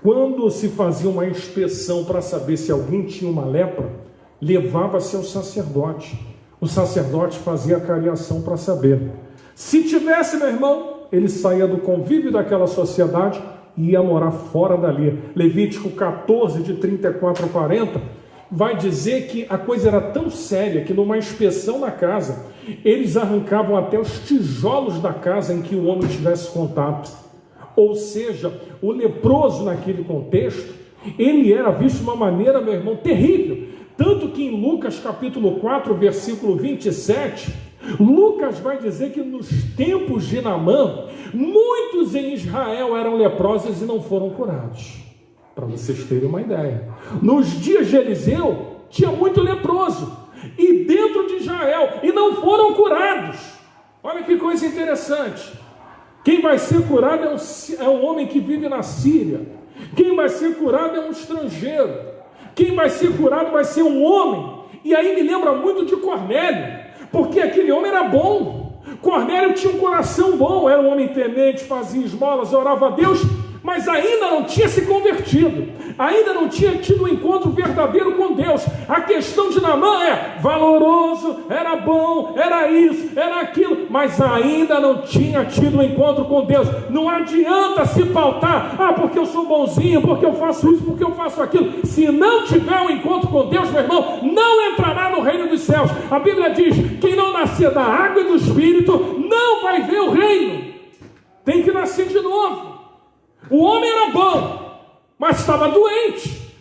quando se fazia uma inspeção para saber se alguém tinha uma lepra, levava-se ao sacerdote. O sacerdote fazia a cariação para saber. Se tivesse, meu irmão, ele saía do convívio daquela sociedade e ia morar fora dali. Levítico 14, de 34 a 40, vai dizer que a coisa era tão séria que numa inspeção na casa, eles arrancavam até os tijolos da casa em que o homem tivesse contato. Ou seja, o leproso naquele contexto, ele era visto de uma maneira, meu irmão, terrível. Tanto que em Lucas capítulo 4, versículo 27, Lucas vai dizer que nos tempos de Naamã, muitos em Israel eram leprosos e não foram curados. Para vocês terem uma ideia. Nos dias de Eliseu, tinha muito leproso. E dentro de Israel. E não foram curados. Olha que coisa interessante. Quem vai ser curado é um homem que vive na Síria. Quem vai ser curado é um estrangeiro. Quem vai ser curado vai ser um homem. E aí me lembra muito de Cornélio, porque aquele homem era bom. Cornélio tinha um coração bom, era um homem temente, fazia esmolas, orava a Deus, mas ainda não tinha se convertido, ainda não tinha tido um encontro verdadeiro com Deus. A questão de Naamã é valoroso, era bom, era isso, era aquilo, mas ainda não tinha tido um encontro com Deus. Não adianta se pautar, porque eu sou bonzinho, porque eu faço isso, porque eu faço aquilo. Se não tiver um encontro com Deus, meu irmão, não entrará no reino dos céus. A Bíblia diz, quem não nascer da água e do Espírito, não vai ver o reino. Tem que nascer de novo. O homem era bom, mas estava doente.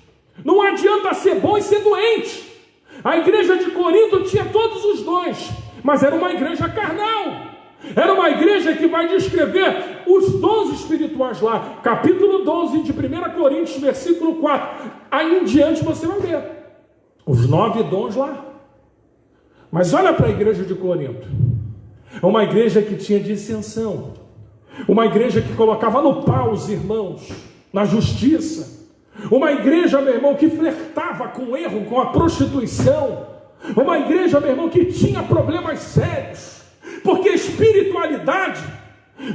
Não adianta ser bom e ser doente. A igreja de Corinto tinha todos os dons, mas era uma igreja carnal. Era uma igreja que vai descrever os dons espirituais lá. Capítulo 12 de 1 Coríntios, versículo 4. Aí em diante você vai ver os 9 dons lá. Mas olha para a igreja de Corinto. É uma igreja que tinha dissensão. Uma igreja que colocava no pau os irmãos, na justiça. Uma igreja, meu irmão, que flertava com o erro, com a prostituição. Uma igreja, meu irmão, que tinha problemas sérios. Porque espiritualidade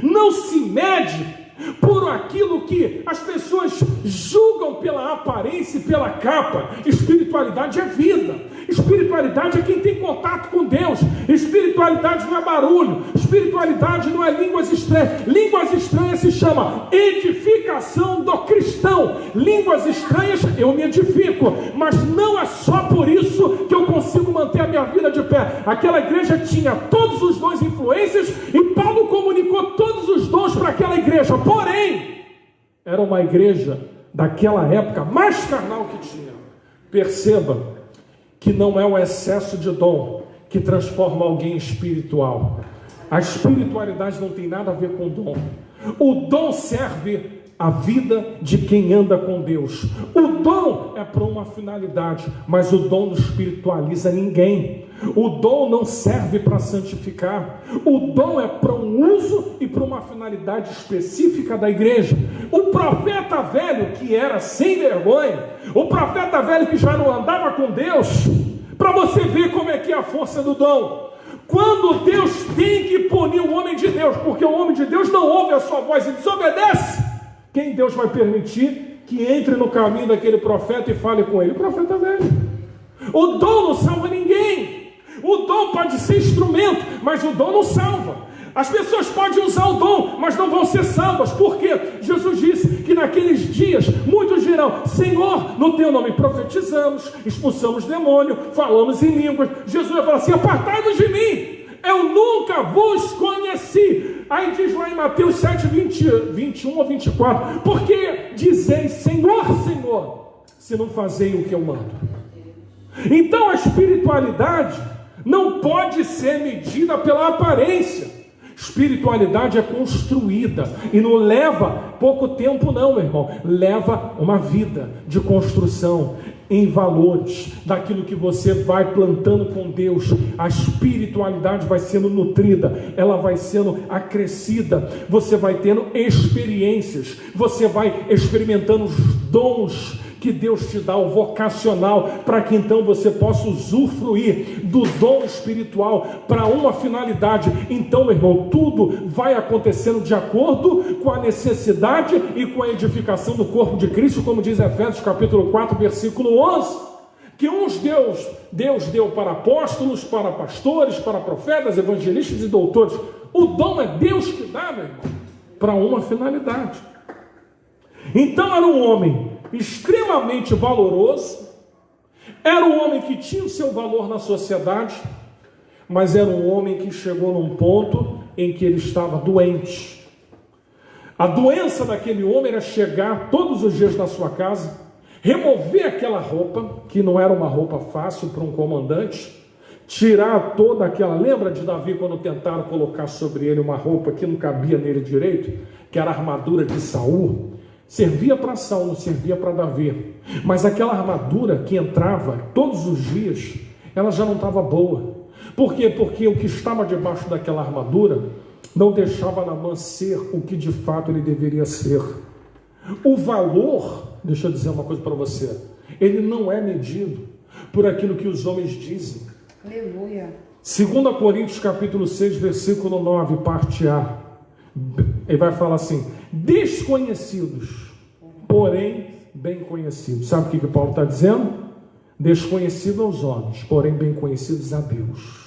não se mede por aquilo que as pessoas julgam pela aparência e pela capa. Espiritualidade é vida. Espiritualidade é quem tem contato com Deus. Espiritualidade não é barulho. Espiritualidade não é línguas estranhas. Línguas estranhas se chama edificação do cristão. Línguas estranhas eu me edifico, mas não é só por isso que eu consigo manter a minha vida de pé. Aquela igreja tinha todos os dons e influências, e Paulo comunicou todos os dons para aquela igreja. Porém, era uma igreja daquela época mais carnal que tinha. Perceba que não é o excesso de dom que transforma alguém espiritual. A espiritualidade não tem nada a ver com dom. O dom serve a vida de quem anda com Deus. O dom é para uma finalidade, mas o dom não espiritualiza ninguém. O dom não serve para santificar. O dom é para um uso e para uma finalidade específica da igreja. O profeta velho, que era sem vergonha, o profeta velho que já não andava com Deus, para você ver como é que é a força do dom. Quando Deus tem que punir o homem de Deus, porque o homem de Deus não ouve a sua voz e desobedece, quem Deus vai permitir que entre no caminho daquele profeta e fale com ele? O profeta velho. O dom não salva ninguém. O dom pode ser instrumento, mas o dom não salva. As pessoas podem usar o dom, mas não vão ser salvas. Por quê? Jesus disse que naqueles dias muitos dirão: Senhor, no teu nome profetizamos, expulsamos demônio, falamos em línguas. Jesus vai falar assim: apartai-vos de mim, eu nunca vos conheci. Aí diz lá em Mateus 7, 21 ou 24: porque dizeis Senhor, Senhor, se não fazei o que eu mando. Então a espiritualidade não pode ser medida pela aparência. Espiritualidade é construída e não leva pouco tempo não, meu irmão. Leva uma vida de construção em valores, daquilo que você vai plantando com Deus. A espiritualidade vai sendo nutrida, ela vai sendo acrescida, você vai tendo experiências, você vai experimentando os dons que Deus te dá, o vocacional, para que então você possa usufruir do dom espiritual para uma finalidade. Então, meu irmão, tudo vai acontecendo de acordo com a necessidade e com a edificação do corpo de Cristo, como diz Efésios capítulo 4, versículo 11, que uns Deus deu para apóstolos, para pastores, para profetas, evangelistas e doutores. O dom é Deus que dá, meu irmão, para uma finalidade. Então era um homem extremamente valoroso, era um homem que tinha o seu valor na sociedade, mas era um homem que chegou num ponto em que ele estava doente. A doença daquele homem era chegar todos os dias na sua casa, remover aquela roupa, que não era uma roupa fácil para um comandante, tirar toda aquela... Lembra de Davi quando tentaram colocar sobre ele uma roupa que não cabia nele direito, que era a armadura de Saul? Servia para Saul, não servia para Davi. Mas aquela armadura que entrava todos os dias, ela já não estava boa. Por quê? Porque o que estava debaixo daquela armadura não deixava Naamã ser o que de fato ele deveria ser. O valor, deixa eu dizer uma coisa para você, Ele não é medido por aquilo que os homens dizem. Aleluia. 2 Coríntios capítulo 6, versículo 9, parte A. Ele vai falar assim: desconhecidos, porém bem conhecidos. Sabe o que Paulo está dizendo? Desconhecido aos homens, porém bem conhecidos a Deus.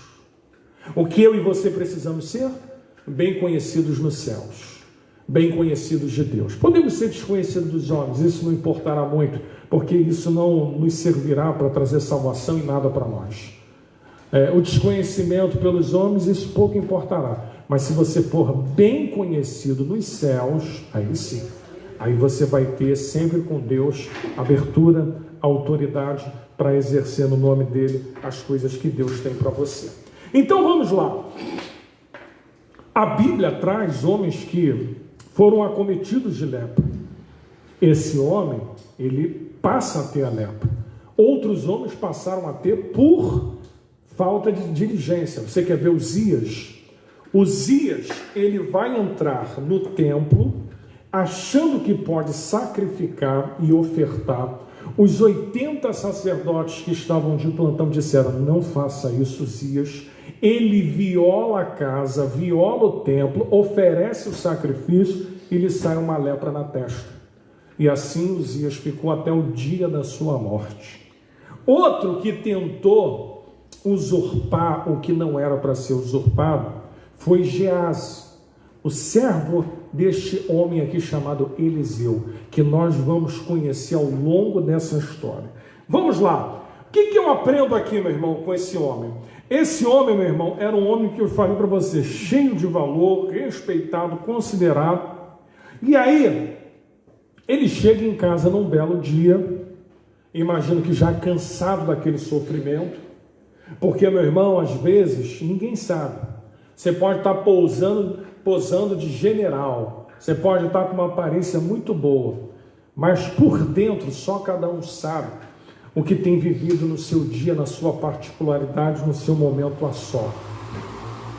O que eu e você precisamos ser? Bem conhecidos nos céus, bem conhecidos de Deus. Podemos ser desconhecidos dos homens, isso não importará muito, porque isso não nos servirá para trazer salvação e nada para nós. O desconhecimento pelos homens, isso pouco importará. Mas se você for bem conhecido nos céus, aí sim, aí você vai ter sempre com Deus abertura, autoridade para exercer no nome dele as coisas que Deus tem para você. Então vamos lá. A Bíblia traz homens que foram acometidos de lepra. Esse homem, ele passa a ter a lepra. Outros homens passaram a ter por falta de diligência. Você quer ver Uzias? Uzias, ele vai entrar no templo achando que pode sacrificar e ofertar. Os 80 sacerdotes que estavam de plantão disseram: não faça isso, Uzias. Ele viola a casa, viola o templo, oferece o sacrifício e lhe sai uma lepra na testa. E assim Uzias ficou até o dia da sua morte. Outro que tentou usurpar o que não era para ser usurpado foi Geazi, o servo deste homem aqui chamado Eliseu, que nós vamos conhecer ao longo dessa história. Vamos lá. O que eu aprendo aqui, meu irmão, com esse homem? Esse homem, meu irmão, era um homem que eu falei para você, cheio de valor, respeitado, considerado. E aí, ele chega em casa num belo dia, imagino que já cansado daquele sofrimento, porque, meu irmão, às vezes, ninguém sabe. Você pode estar posando de general, você pode estar com uma aparência muito boa, mas por dentro só cada um sabe o que tem vivido no seu dia, na sua particularidade, no seu momento a só.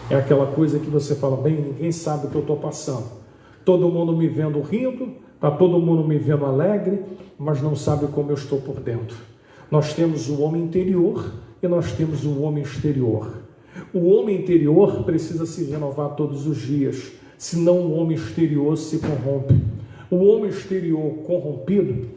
É aquela coisa que você fala: bem, ninguém sabe o que eu estou passando. Todo mundo me vendo rindo, está todo mundo me vendo alegre, mas não sabe como eu estou por dentro. Nós temos o homem interior e nós temos o homem exterior. O homem interior precisa se renovar todos os dias, senão o homem exterior se corrompe. O homem exterior corrompido,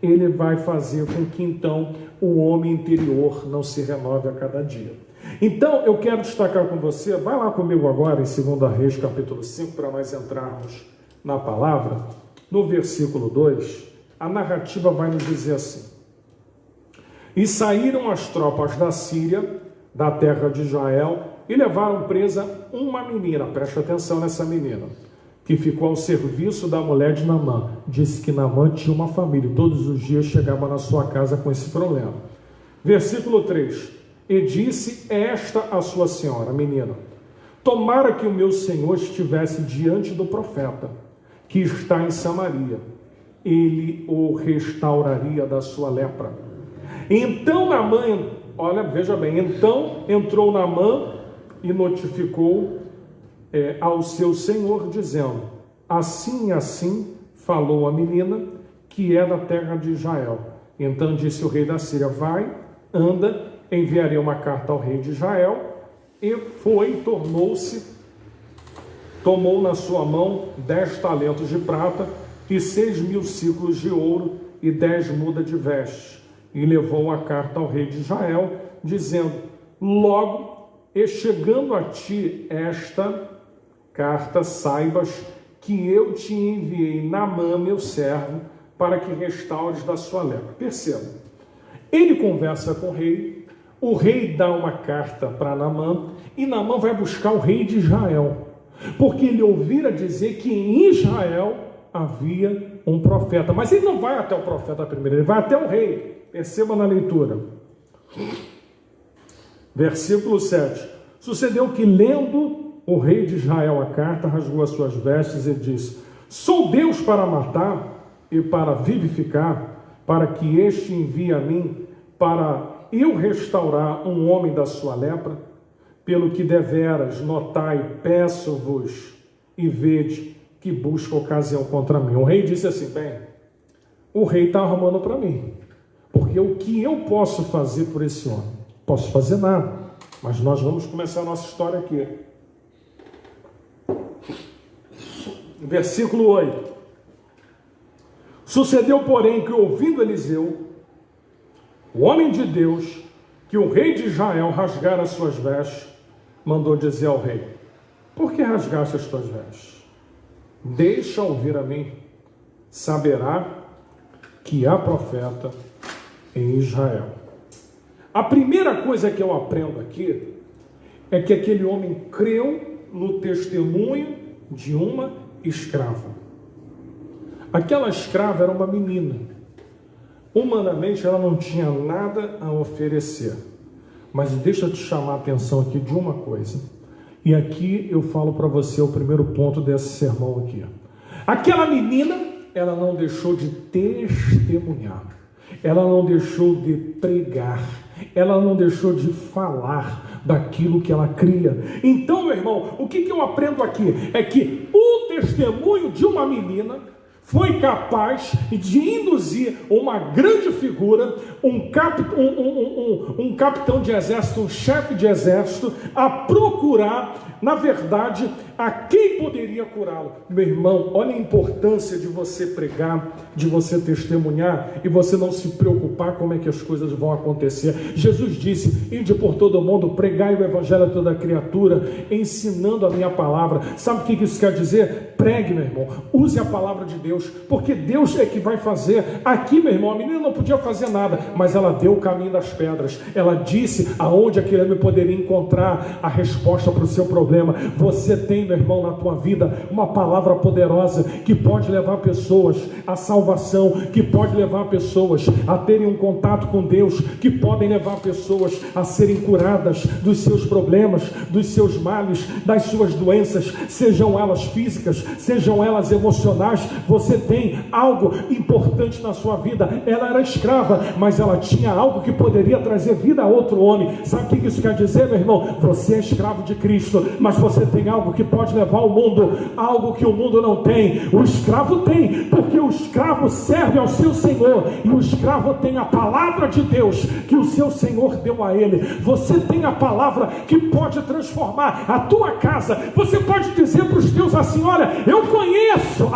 ele vai fazer com que então o homem interior não se renove a cada dia. Então eu quero destacar com você, vai lá comigo agora em 2 Reis capítulo 5, para nós entrarmos na palavra. No versículo 2, a narrativa vai nos dizer assim: e saíram as tropas da Síria, da terra de Israel, e levaram presa uma menina, preste atenção nessa menina, que ficou ao serviço da mulher de Naamã. Disse que Naamã tinha uma família, e todos os dias chegava na sua casa com esse problema. Versículo 3, e disse esta a sua senhora, a menina: tomara que o meu senhor estivesse diante do profeta, que está em Samaria, ele o restauraria da sua lepra. Então Naamã, olha, veja bem, então entrou Naamã e notificou ao seu senhor, dizendo: assim e assim falou a menina, que é da terra de Israel. Então disse o rei da Síria: vai, anda, enviarei uma carta ao rei de Israel. E foi, tomou na sua mão 10 talentos de prata e 6.000 ciclos de ouro e 10 mudas de vestes, e levou a carta ao rei de Israel, dizendo: logo, e chegando a ti esta carta, saibas que eu te enviei Naamã, meu servo, para que restaures da sua lepra. Perceba, ele conversa com o rei dá uma carta para Naamã, e Naamã vai buscar o rei de Israel, porque ele ouvira dizer que em Israel havia um profeta. Mas ele não vai até o profeta primeiro, ele vai até o rei. Perceba na leitura. Versículo 7. Sucedeu que, lendo o rei de Israel a carta, rasgou as suas vestes e disse: sou Deus para matar e para vivificar, para que este envie a mim, para eu restaurar um homem da sua lepra? Pelo que deveras notai, peço-vos e vede que busca ocasião contra mim. O rei disse assim: bem, o rei está arrumando para mim. Porque o que eu posso fazer por esse homem? Posso fazer nada. Mas nós vamos começar a nossa história aqui. Versículo 8. Sucedeu, porém, que ouvindo Eliseu, o homem de Deus, que o rei de Israel rasgara as suas vestes, mandou dizer ao rei: por que rasgaste as tuas vestes? Deixa ouvir a mim, saberá que há profeta em Israel. A primeira coisa que eu aprendo aqui é que aquele homem creu no testemunho de uma escrava. Aquela escrava era uma menina. Humanamente ela não tinha nada a oferecer. Mas deixa eu te chamar a atenção aqui de uma coisa. E aqui eu falo para você o primeiro ponto desse sermão aqui. Aquela menina, ela não deixou de testemunhar. Ela não deixou de pregar. Ela não deixou de falar daquilo que ela cria. Então, meu irmão, o que eu aprendo aqui? É que o testemunho de uma menina foi capaz de induzir uma grande figura, um capitão de exército, um chefe de exército, a procurar, na verdade, a quem poderia curá-lo. Meu irmão, olha a importância de você pregar, de você testemunhar e você não se preocupar como é que as coisas vão acontecer. Jesus disse: ide por todo o mundo, pregai o evangelho a toda criatura, ensinando a minha palavra. Sabe o que isso quer dizer? Pregue, meu irmão, use a palavra de Deus, porque Deus é que vai fazer. Aqui, meu irmão, a menina não podia fazer nada, mas ela deu o caminho das pedras. Ela disse aonde aquele homem poderia encontrar a resposta para o seu problema. Você tem, meu irmão, na tua vida uma palavra poderosa que pode levar pessoas à salvação, que pode levar pessoas a terem um contato com Deus, que podem levar pessoas a serem curadas dos seus problemas, dos seus males, das suas doenças, sejam elas físicas, sejam elas emocionais. Você tem algo importante na sua vida. Ela era escrava, mas ela tinha algo que poderia trazer vida a outro homem. Sabe o que isso quer dizer, meu irmão? Você é escravo de Cristo, mas você tem algo que pode levar ao mundo, algo que o mundo não tem. O escravo tem, porque o escravo serve ao seu Senhor, e o escravo tem a palavra de Deus que o seu Senhor deu a ele. Você tem a palavra que pode transformar a tua casa. Você pode dizer para os teus assim: olha, eu conheço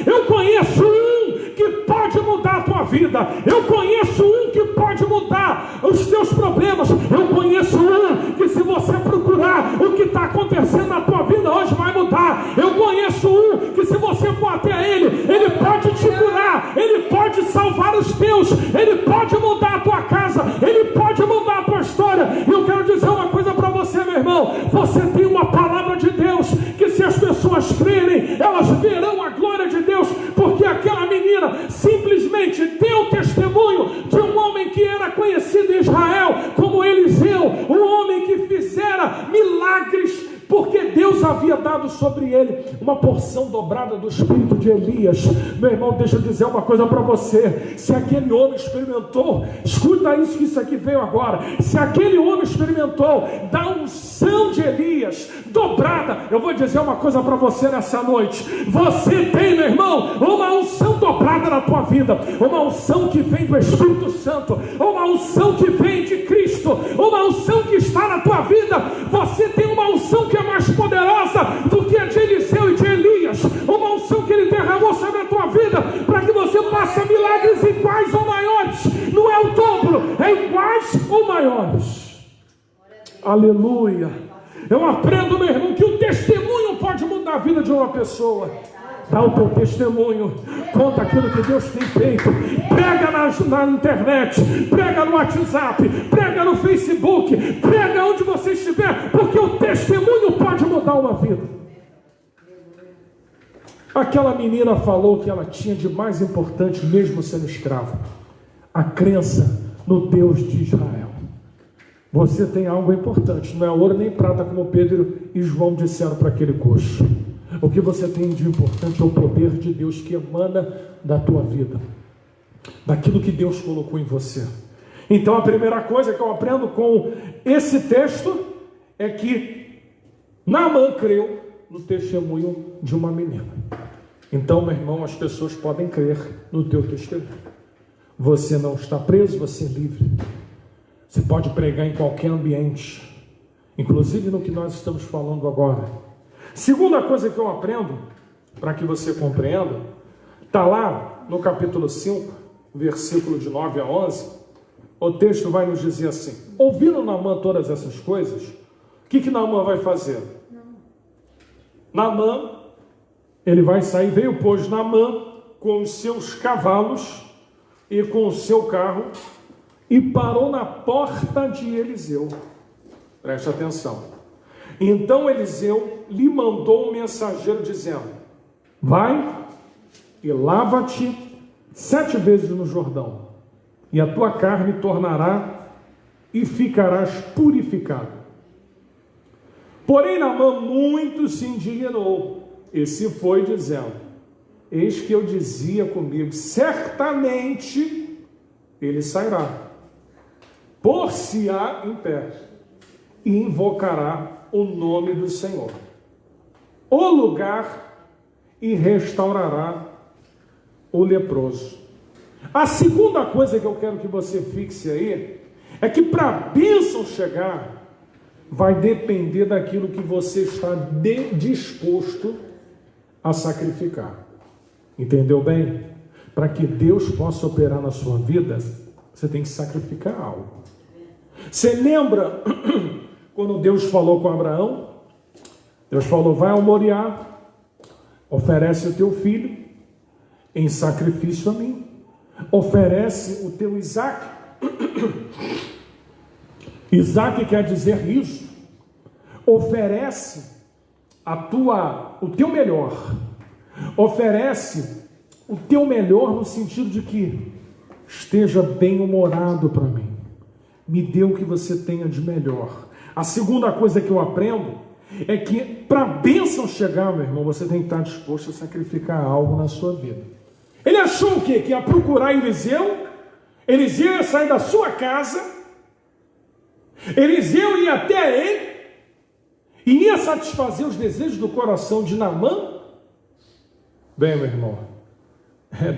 eu conheço um que pode mudar a tua vida. Eu conheço um que pode mudar os teus problemas. Eu conheço um que, se você procurar, o que está acontecendo na tua vida hoje vai mudar. Eu conheço um que, se você for até ele, ele pode te curar, ele pode salvar os teus, ele pode mudar a tua casa, ele pode mudar a tua história. E eu quero dizer uma coisa para você, meu irmão: você tem uma palavra de Deus que, se as pessoas crerem, elas verão a glória de Deus, porque aquela menina simplesmente deu testemunho de um homem que era conhecido em Israel como Eliseu, um homem que fizera milagres, porque Deus havia dado sobre ele uma porção dobrada do espírito de Elias. Meu irmão, deixa eu dizer uma coisa para você: se aquele homem experimentou, escuta isso, que isso aqui veio agora, se aquele homem experimentou da unção de Elias dobrada, eu vou dizer uma coisa para você nessa noite: você tem, meu irmão, uma unção dobrada na tua vida, uma unção que vem do Espírito Santo, uma unção que vem de Cristo, uma unção que está na tua vida. Você tem uma unção que é mais poderosa do que a de Eliseu e de Elias, uma unção que ele derramou sobre a tua vida, para que você faça milagres iguais ou maiores. Não é o dobro, é iguais ou maiores. Aleluia. Eu aprendo, meu irmão, que o testemunho pode mudar a vida de uma pessoa. Dá o teu testemunho, conta aquilo que Deus tem feito, prega na internet, prega no WhatsApp, prega no Facebook, prega onde você estiver, porque o testemunho pode mudar uma vida. Aquela menina falou que ela tinha de mais importante, mesmo sendo escrava: a crença no Deus de Israel. Você tem algo importante, não é ouro nem prata, como Pedro e João disseram para aquele coxo. O que você tem de importante é o poder de Deus que emana da tua vida, daquilo que Deus colocou em você. Então a primeira coisa que eu aprendo com esse texto é que Naamã creu no testemunho de uma menina. Então, meu irmão, as pessoas podem crer no teu testemunho. Você não está preso, você é livre. Você pode pregar em qualquer ambiente, inclusive no que nós estamos falando agora. Segunda coisa que eu aprendo, para que você compreenda, está lá no capítulo 5, versículo de 9 a 11, o texto vai nos dizer assim: ouvindo Naamã todas essas coisas, o que Naamã vai fazer? Naamã, ele vai sair, veio pois Naamã com os seus cavalos e com o seu carro e parou na porta de Eliseu. Preste atenção. Então Eliseu lhe mandou um mensageiro dizendo: vai e lava-te 7 vezes no Jordão, e a tua carne tornará e ficarás purificado. Porém Naamã muito se indignou e se foi dizendo: eis que eu dizia comigo, certamente ele sairá, pôr-se-á em pé e invocará o nome do Senhor, o lugar, e restaurará o leproso. A segunda coisa que eu quero que você fixe aí é que para a bênção chegar, vai depender daquilo que você está disposto a sacrificar. Entendeu bem? Para que Deus possa operar na sua vida, você tem que sacrificar algo. Você lembra quando Deus falou com Abraão? Deus falou: vai ao Moriá, oferece o teu filho em sacrifício a mim, oferece o teu Isaque. Isaque quer dizer riso. Oferece o teu melhor. Oferece o teu melhor no sentido de que esteja bem-humorado para mim. Me dê o que você tenha de melhor. A segunda coisa que eu aprendo é que para a bênção chegar, meu irmão, você tem que estar disposto a sacrificar algo na sua vida. Ele achou o quê? Que ia procurar Eliseu? Eliseu ia sair da sua casa, Eliseu ia até ele e ia satisfazer os desejos do coração de Naamã? Bem, meu irmão,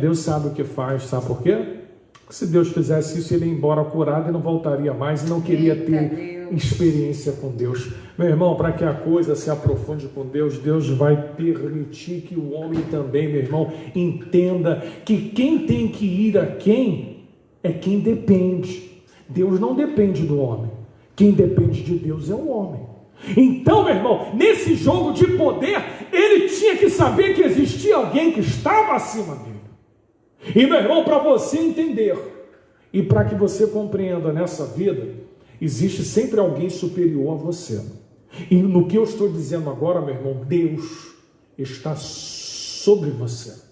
Deus sabe o que faz, sabe por quê? Porque se Deus fizesse isso, ele ia embora curado e não voltaria mais e não queria ter experiência com Deus. Meu irmão, para que a coisa se aprofunde com Deus, Deus vai permitir que o homem também, meu irmão, entenda que quem tem que ir a quem é quem depende. Deus não depende do homem. Quem depende de Deus é o homem. Então, meu irmão, nesse jogo de poder, ele tinha que saber que existia alguém que estava acima dele. E, meu irmão, para você entender e para que você compreenda nessa vida, existe sempre alguém superior a você. E no que eu estou dizendo agora, meu irmão, Deus está sobre você.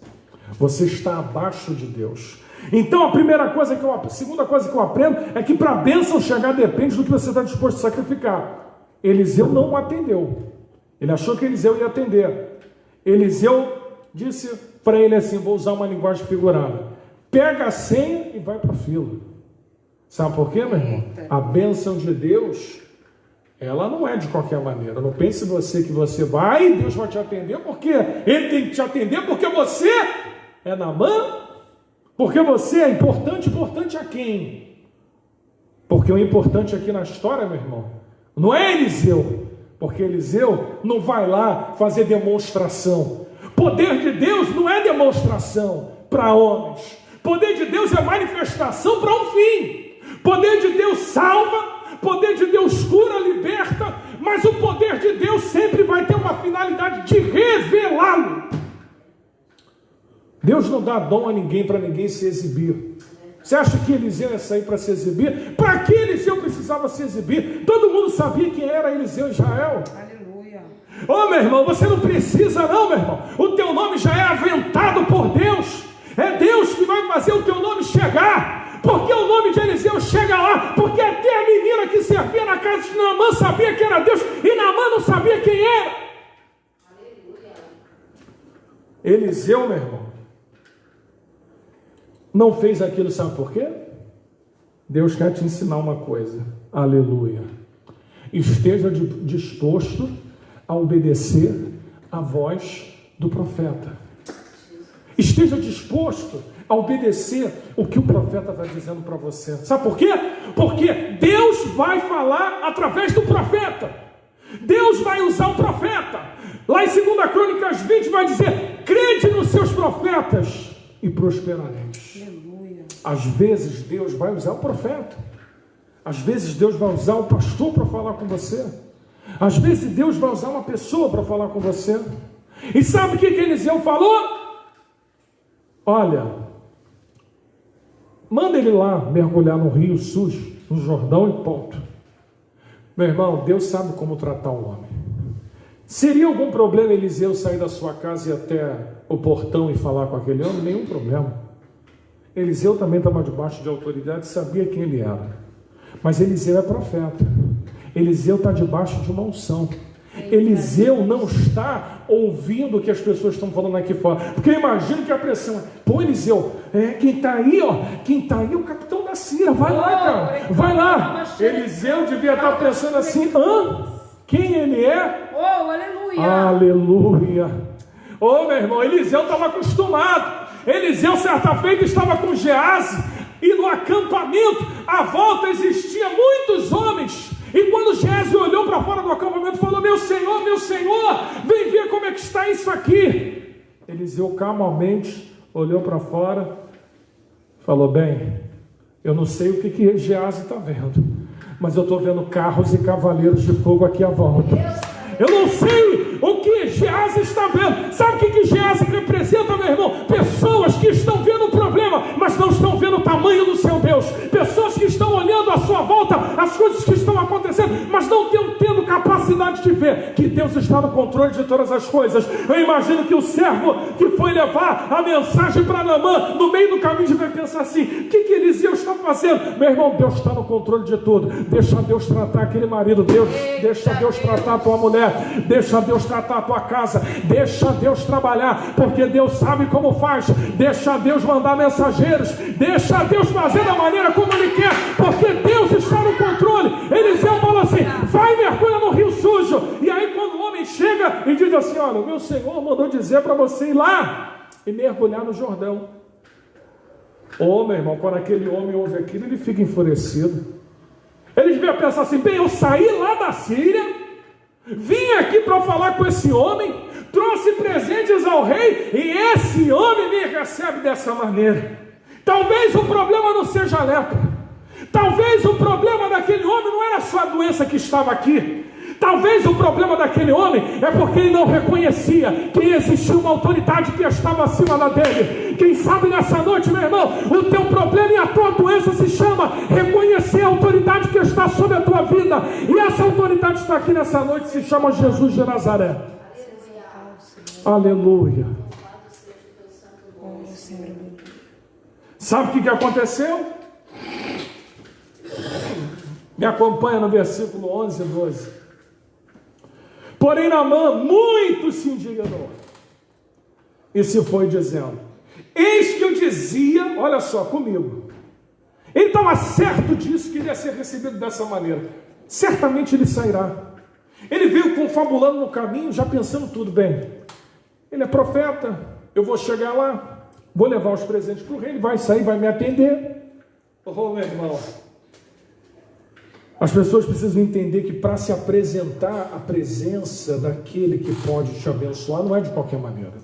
Você está abaixo de Deus. Então a segunda coisa que eu aprendo é que para a bênção chegar depende do que você está disposto a sacrificar. Eliseu não o atendeu. Ele achou que Eliseu ia atender. Eliseu disse para ele assim, vou usar uma linguagem figurada: pega a senha e vai para a fila. Sabe por quê, meu irmão? A bênção de Deus, ela não é de qualquer maneira. Não pense você que você vai e Deus vai te atender, porque ele tem que te atender porque você é Naamã. Porque você é importante a quem? Porque o importante aqui na história, meu irmão, não é Eliseu, porque Eliseu não vai lá fazer demonstração. Poder de Deus não é demonstração para homens. Poder de Deus é manifestação para um fim. Poder de Deus salva, poder de Deus cura, liberta, mas o poder de Deus sempre vai ter uma finalidade de revelá-lo. Deus não dá dom a ninguém para ninguém se exibir. Você acha que Eliseu ia sair para se exibir? Para que Eliseu precisava se exibir? Todo mundo sabia quem era Eliseu em Israel. Aleluia. Ô, meu irmão, você não precisa não, meu irmão. O teu nome já é aventado por Deus. É Deus que vai fazer o teu nome chegar. Porque o nome de Eliseu chega lá. Porque até a menina que servia na casa de Naamã sabia que era Deus. E Naamã não sabia quem era. Aleluia. Eliseu, meu irmão, não fez aquilo, sabe por quê? Deus quer te ensinar uma coisa. Aleluia. Esteja disposto a obedecer a voz do profeta. Esteja disposto a obedecer o que o profeta está dizendo para você. Sabe por quê? Porque Deus vai falar através do profeta. Deus vai usar o profeta. Lá em 2 Crônicas 20 vai dizer: crede nos seus profetas e prosperareis. Aleluia. Às vezes Deus vai usar o profeta. Às vezes Deus vai usar o pastor para falar com você. Às vezes Deus vai usar uma pessoa para falar com você. E sabe o que Eliseu falou? Olha, manda ele lá mergulhar no rio sujo, no Jordão e ponto. Meu irmão, Deus sabe como tratar o homem. Seria algum problema Eliseu sair da sua casa e ir até o portão e falar com aquele homem? Nenhum problema. Eliseu também estava debaixo de autoridade, sabia quem ele era. Mas Eliseu é profeta. Eliseu está debaixo de uma unção. Eliseu não está ouvindo o que as pessoas estão falando aqui fora. Porque eu imagino que a pressão é: pô, Eliseu, quem está aí é o capitão da Síria. Vai lá, cara, vai lá. Eliseu devia estar pensando assim: quem ele é? Oh, aleluia. Aleluia. Ô, meu irmão, Eliseu estava acostumado. Eliseu certa feita estava com Geazi, e no acampamento à volta existiam muitos homens. E quando Geazi olhou para fora do acampamento, falou: meu senhor, vem ver como é que está isso aqui. Eliseu calmamente olhou para fora, falou: bem, eu não sei o que Geazi está vendo, mas eu estou vendo carros e cavaleiros de fogo aqui à volta. Eu não sei o que Geazi está vendo. Sabe o que Geazi representa, meu irmão? Pessoas que estão vendo o problema, mas não estão vendo o tamanho do seu Deus. Pessoas que estão olhando à sua volta as coisas que estão acontecendo, mas não tendo capacidade de ver que Deus está no controle de todas as coisas. Eu imagino que o servo que foi levar a mensagem para Naamã, no meio do caminho vai pensar assim: o que Eliseu está fazendo? Meu irmão, Deus está no controle de tudo. Deixa Deus tratar aquele marido, deixa Deus tratar a tua mulher, deixa Deus tratar a tua casa, deixa Deus trabalhar, porque Deus sabe como faz. Deixa Deus mandar mensageiros, deixa Deus fazer da maneira como Ele quer, porque Deus está no controle. Eliseu falou assim: vai, mergulha no rio sujo. E aí quando o homem chega e diz assim: olha, o meu Senhor mandou dizer para você ir lá e mergulhar no Jordão. Ô, meu irmão, quando aquele homem ouve aquilo, ele fica enfurecido. Ele devia pensar assim: bem, eu saí lá da Síria, vim aqui para falar com esse homem, trouxe presentes ao rei, e esse homem me recebe dessa maneira. Talvez o problema não seja a lepra. Talvez o problema daquele homem não era só a doença que estava aqui. Talvez o problema daquele homem é porque ele não reconhecia que existia uma autoridade que estava acima da dele. Quem sabe nessa noite, meu irmão, o teu problema e a tua doença se chama reconhecer a autoridade que está sobre a tua vida. E essa autoridade está aqui nessa noite, se chama Jesus de Nazaré. Aleluia. Sabe o que aconteceu? Me acompanha no versículo 11 e 12. Porém Naamã muito se indignou e se foi dizendo: eis que eu dizia, olha só comigo, ele estava certo disso, que ele ia ser recebido dessa maneira. Certamente ele sairá. Ele veio confabulando no caminho, já pensando tudo bem. Ele é profeta, eu vou chegar lá, vou levar os presentes para o rei, ele vai sair, vai me atender. Oh, meu irmão, as pessoas precisam entender que para se apresentar a presença daquele que pode te abençoar, não é de qualquer maneira.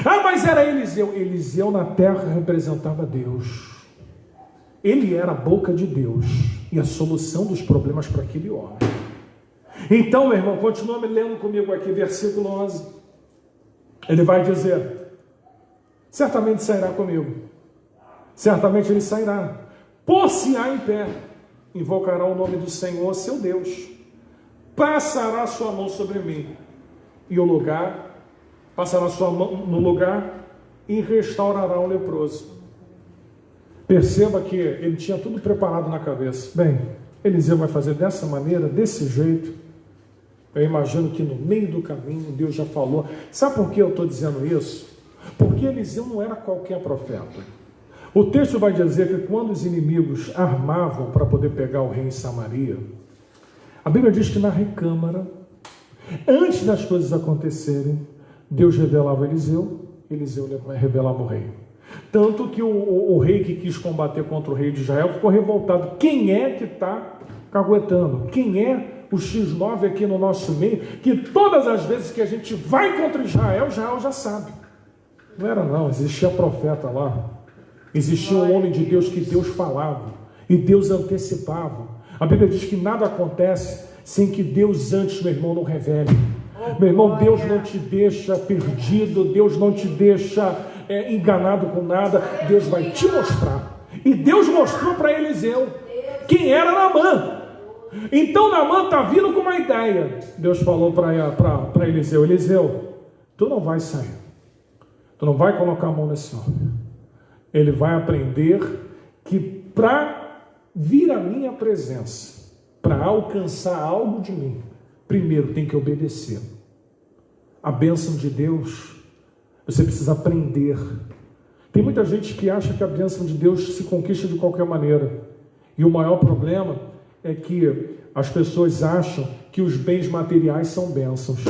Ah, mas era Eliseu. Eliseu na terra representava Deus. Ele era a boca de Deus e a solução dos problemas para aquele homem. Então, meu irmão, continua me lendo comigo aqui, versículo 11. Ele vai dizer: certamente sairá comigo. Certamente ele sairá. Pôr-se-á em pé, invocará o nome do Senhor, seu Deus, passará a sua mão sobre mim, e o lugar, passará a sua mão no lugar, e restaurará o leproso. Perceba que ele tinha tudo preparado na cabeça. Bem, Eliseu vai fazer dessa maneira, desse jeito. Eu imagino que no meio do caminho Deus já falou. Sabe por que eu estou dizendo isso? Porque Eliseu não era qualquer profeta. O texto vai dizer que quando os inimigos armavam para poder pegar o rei em Samaria, a Bíblia diz que na recâmara, antes das coisas acontecerem, Deus revelava a Eliseu Eliseu revelava o rei. Tanto que o rei que quis combater contra o rei de Israel ficou revoltado. Quem é que está caguetando? Quem é o X9 aqui no nosso meio, que todas as vezes que a gente vai contra Israel, Israel já sabe? Não era não, existia profeta lá. Existia um homem de Deus que Deus falava e Deus antecipava. A Bíblia diz que nada acontece sem que Deus antes, meu irmão, não revele. Meu irmão, Deus não te deixa perdido, Deus não te deixa enganado com nada, Deus vai te mostrar. E Deus mostrou para Eliseu quem era Naamã. Então Naamã está vindo com uma ideia. Deus falou para Eliseu: Eliseu, tu não vai sair, tu não vai colocar a mão nesse homem. Ele vai aprender que para vir à minha presença, para alcançar algo de mim, primeiro tem que obedecer. A bênção de Deus, você precisa aprender. Tem muita gente que acha que a bênção de Deus se conquista de qualquer maneira. E o maior problema é que as pessoas acham que os bens materiais são bênçãos.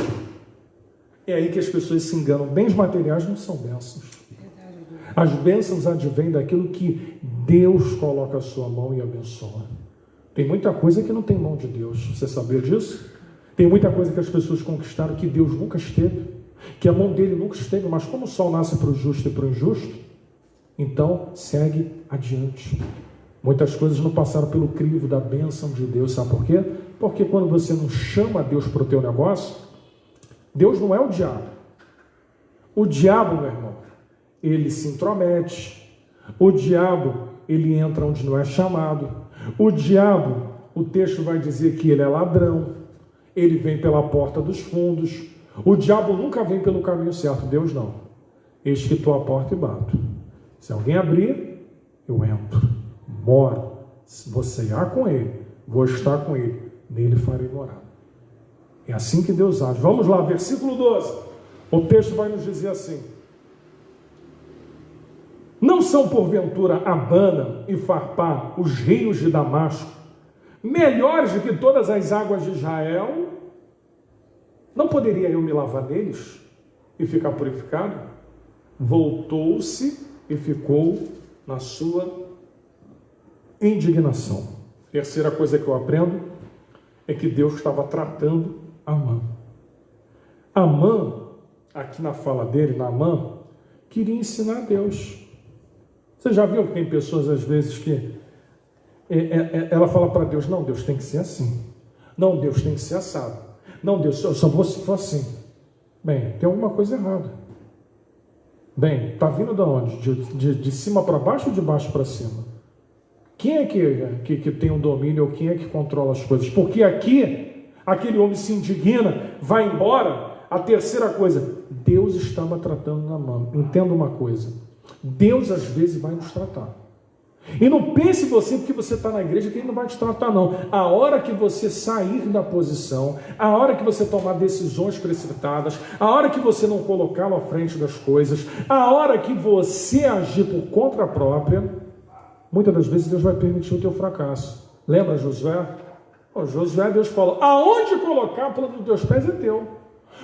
É aí que as pessoas se enganam. Bens materiais não são bênçãos. As bênçãos advêm daquilo que Deus coloca a sua mão e abençoa. Tem muita coisa que não tem mão de Deus. Você sabia disso? Tem muita coisa que as pessoas conquistaram que Deus nunca esteve, que a mão dele nunca esteve, mas como o sol nasce para o justo e para o injusto, então segue adiante. Muitas coisas não passaram pelo crivo da bênção de Deus, sabe por quê? Porque quando você não chama Deus para o teu negócio, Deus não é o diabo. O diabo, meu irmão, ele se intromete. O diabo, ele entra onde não é chamado. O diabo, o texto vai dizer que ele é ladrão. Ele vem pela porta dos fundos. O diabo nunca vem pelo caminho certo. Deus não. Eis que estou à porta e bato. Se alguém abrir, eu entro. Moro. Vou ceiar com ele. Vou estar com ele. Nele farei morada. É assim que Deus age. Vamos lá, versículo 12. O texto vai nos dizer assim: não são porventura Abana e Farpá, os rios de Damasco, melhores do que todas as águas de Israel? Não poderia eu me lavar neles e ficar purificado? Voltou-se e ficou na sua indignação. Terceira coisa que eu aprendo é que Deus estava tratando Amã. Amã, aqui na fala dele, Naamã, queria ensinar a Deus. Você já viu que tem pessoas às vezes que ela fala para Deus: não, Deus tem que ser assim. Não, Deus tem que ser assado. Não, Deus, eu só vou se for assim. Bem, tem alguma coisa errada. Bem, está vindo de onde? De cima para baixo ou de baixo para cima? Quem é que tem um domínio ou quem é que controla as coisas? Porque aqui, aquele homem se indigna, vai embora. A terceira coisa, Deus estava tratando Naamã. Entenda uma coisa: Deus às vezes vai nos tratar. E não pense você, porque você está na igreja, que Ele não vai te tratar, não. A hora que você sair da posição, a hora que você tomar decisões precipitadas, a hora que você não colocá-lo à frente das coisas, a hora que você agir por conta própria, muitas das vezes Deus vai permitir o teu fracasso. Lembra Josué? Josué, Deus falou: aonde colocar a planta dos teus pés é teu.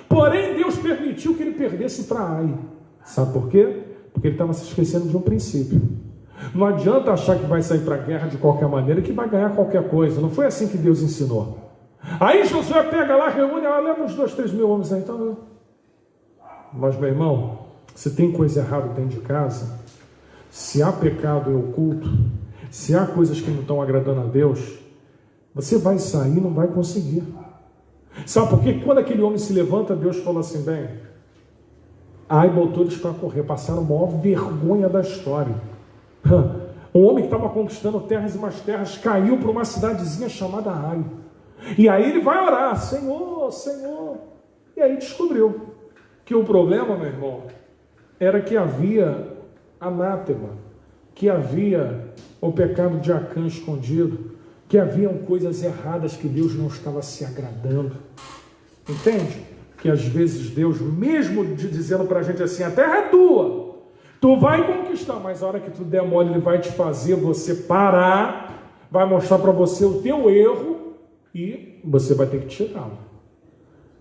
Porém, Deus permitiu que ele perdesse para Ai. Sabe por quê? Porque ele estava se esquecendo de um princípio. Não adianta achar que vai sair para a guerra de qualquer maneira, que vai ganhar qualquer coisa. Não foi assim que Deus ensinou. Aí Josué pega lá, reúne, leva uns 2, 3 mil homens aí. Então, mas, meu irmão, se tem coisa errada dentro de casa, se há pecado em oculto, se há coisas que não estão agradando a Deus, você vai sair e não vai conseguir. Sabe por quê? Quando aquele homem se levanta, Deus fala assim: bem, Ai botou eles para correr, passaram a maior vergonha da história. Um homem que estava conquistando terras e mais terras caiu para uma cidadezinha chamada Ai. E aí ele vai orar: Senhor, Senhor. E aí descobriu que o problema, meu irmão, era que havia anátema, que havia o pecado de Acã escondido, que haviam coisas erradas que Deus não estava se agradando. Entende? Que às vezes Deus, mesmo dizendo para a gente assim: a terra é tua, tu vai conquistar, mas a hora que tu der mole, Ele vai te fazer você parar, vai mostrar para você o teu erro e você vai ter que tirá-lo.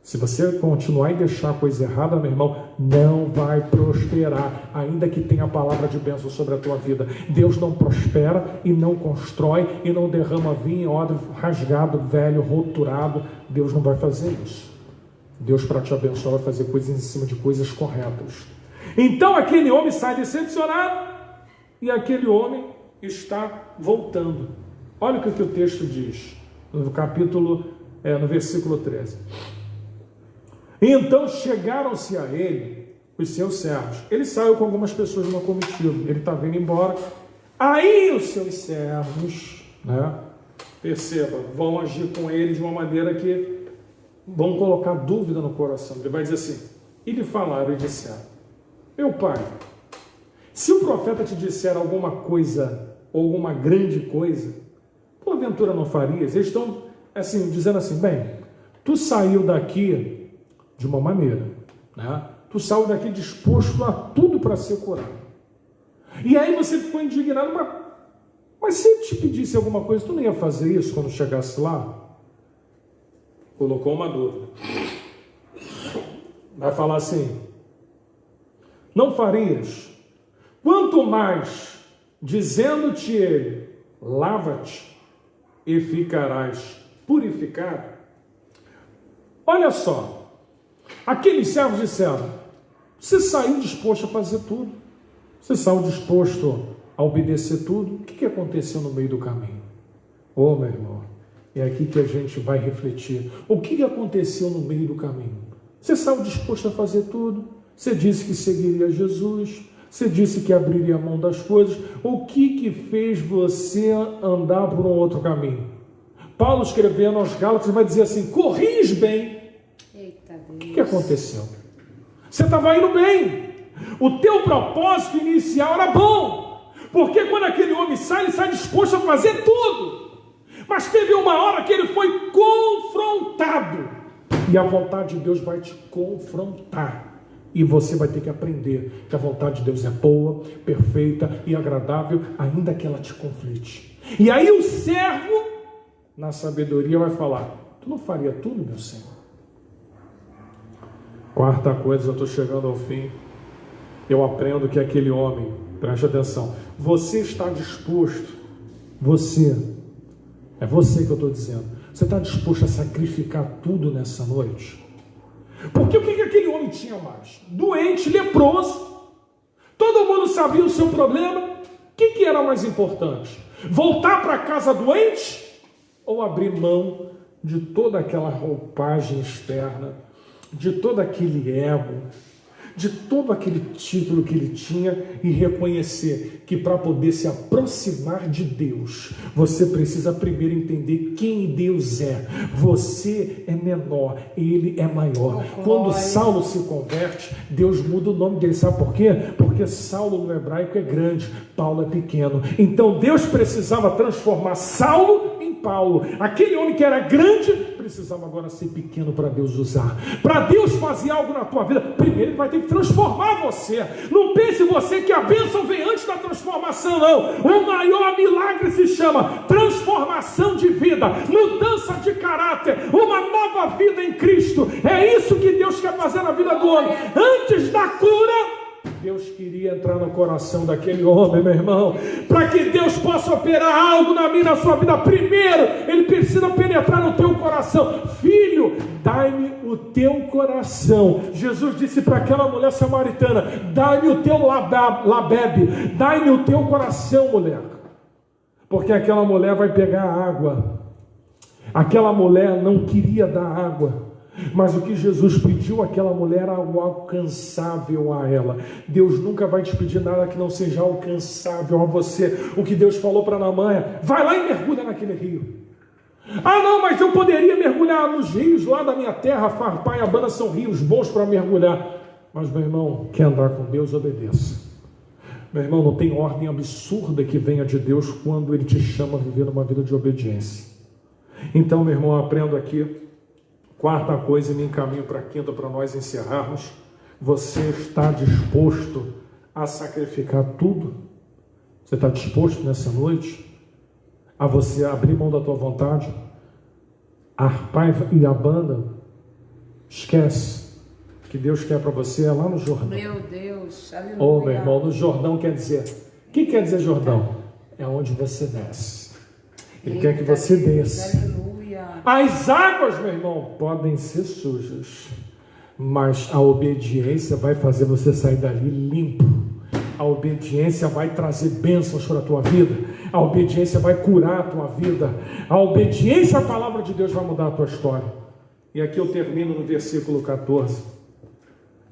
Se você continuar e deixar a coisa errada, meu irmão, não vai prosperar, ainda que tenha a palavra de bênção sobre a tua vida. Deus não prospera e não constrói e não derrama vinho em odre rasgado, velho, roturado. Deus não vai fazer isso. Deus, para te abençoar, vai fazer coisas em cima de coisas corretas. Então aquele homem sai decepcionado e aquele homem está voltando. Olha o que o texto diz no no versículo 13. Então chegaram-se a ele os seus servos. Ele saiu com algumas pessoas numa comitiva. Ele está vindo embora. Aí os seus servos, perceba, vão agir com ele de uma maneira que vão colocar dúvida no coração. Ele vai dizer assim, e lhe falaram e disseram, meu pai, se o profeta te disser alguma coisa, ou alguma grande coisa, porventura não farias? Eles estão assim, dizendo assim, bem, tu saiu daqui de uma maneira, tu saiu daqui disposto a tudo para ser curado. E aí você ficou indignado, mas se ele te pedisse alguma coisa, tu não ia fazer isso quando chegasse lá? Colocou uma dúvida. Vai falar assim, não farias? Quanto mais, dizendo-te ele, lava-te e ficarás purificado. Olha só, aqueles servos disseram, você saiu disposto a fazer tudo, você saiu disposto a obedecer tudo, o que aconteceu no meio do caminho? Meu irmão, é aqui que a gente vai refletir, o que aconteceu no meio do caminho? Você saiu disposto a fazer tudo, você disse que seguiria Jesus, você disse que abriria a mão das coisas, o que fez você andar por um outro caminho? Paulo escrevendo aos Gálatas vai dizer assim, corris bem. Eita Deus. O que aconteceu? Você estava indo bem, o teu propósito inicial era bom, porque quando aquele homem sai, ele sai disposto a fazer tudo, mas teve uma hora que ele foi confrontado, e a vontade de Deus vai te confrontar, e você vai ter que aprender que a vontade de Deus é boa, perfeita e agradável, ainda que ela te conflite. E aí o servo, na sabedoria, vai falar, tu não faria tudo, meu Senhor? Quarta coisa, eu estou chegando ao fim, eu aprendo que aquele homem, preste atenção, você está disposto, é você que eu estou dizendo, você está disposto a sacrificar tudo nessa noite? Porque o que aquele homem tinha mais? Doente, leproso, todo mundo sabia o seu problema, o que era mais importante? Voltar para casa doente? Ou abrir mão de toda aquela roupagem externa, de todo aquele ego, de todo aquele título que ele tinha e reconhecer que para poder se aproximar de Deus, você precisa primeiro entender quem Deus é. Você é menor, ele é maior. Quando Saulo se converte, Deus muda o nome dele. Sabe por quê? Porque Saulo no hebraico é grande, Paulo é pequeno. Então Deus precisava transformar Saulo em Paulo. Aquele homem que era grande precisava agora ser pequeno para Deus usar. Para Deus fazer algo na tua vida, primeiro ele vai ter que transformar você. Não pense você que a bênção vem antes da transformação, não. O maior milagre se chama transformação de vida, mudança de caráter, uma nova vida em Cristo. É isso que Deus quer fazer na vida do homem. Antes da cura, Deus queria entrar no coração daquele homem, meu irmão. Para que Deus possa operar algo na minha, na sua vida, primeiro Ele precisa penetrar no teu coração. Filho, dai-me o teu coração. Jesus disse para aquela mulher samaritana, dai-me o teu labebe, dai-me o teu coração, mulher. Porque aquela mulher vai pegar água. Aquela mulher não queria dar água, mas o que Jesus pediu àquela mulher era algo alcançável a ela. Deus nunca vai te pedir nada que não seja alcançável a você. O que Deus falou para Naamã é, vai lá e mergulha naquele rio. Ah não, mas eu poderia mergulhar nos rios lá da minha terra. Farpá e Abana são rios bons para mergulhar. Mas meu irmão, quer andar com Deus, obedeça. Meu irmão, não tem ordem absurda que venha de Deus quando Ele te chama a viver uma vida de obediência. Então, meu irmão, eu aprendo aqui. Quarta coisa, e me encaminho para a quinta para nós encerrarmos. Você está disposto a sacrificar tudo? Você está disposto nessa noite a você abrir mão da tua vontade? Arpai e Abana Esquece. O que Deus quer para você é lá no Jordão. Meu Deus, aleluia. Oh, meu irmão, no Jordão quer dizer... O que quer dizer Jordão? É onde você desce. Ele quer que você desça. Aleluia. As águas, meu irmão, podem ser sujas, mas a obediência vai fazer você sair dali limpo. A obediência vai trazer bênçãos para a tua vida. A obediência vai curar a tua vida. A obediência à palavra de Deus vai mudar a tua história. E aqui eu termino no versículo 14.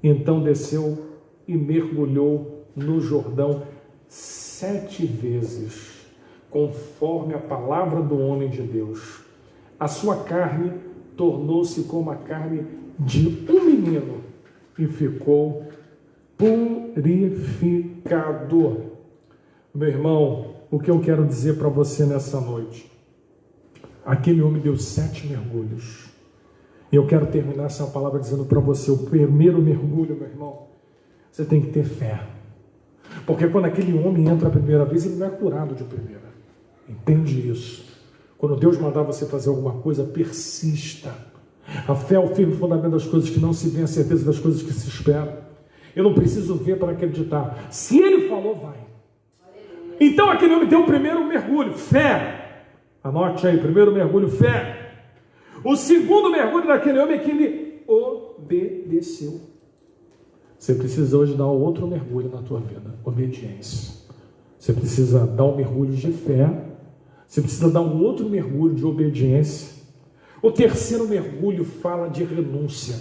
Então desceu e mergulhou no Jordão 7 vezes, conforme a palavra do homem de Deus. A sua carne tornou-se como a carne de um menino e ficou purificado. Meu irmão, o que eu quero dizer para você nessa noite? Aquele homem deu 7 mergulhos. E eu quero terminar essa palavra dizendo para você, o primeiro mergulho, meu irmão, você tem que ter fé. Porque quando aquele homem entra a primeira vez, ele não é curado de primeira. Entende isso? Quando Deus mandar você fazer alguma coisa, persista. A fé é o firme fundamento das coisas que não se vê, a certeza das coisas que se esperam. Eu não preciso ver para acreditar. Se ele falou, vai. Então aquele homem deu o primeiro mergulho, fé. Anote aí, primeiro mergulho, fé. O segundo mergulho daquele homem é que ele obedeceu. Você precisa hoje dar outro mergulho na tua vida, obediência. Você precisa dar um mergulho de fé. Você precisa dar um outro mergulho de obediência. O terceiro mergulho fala de renúncia.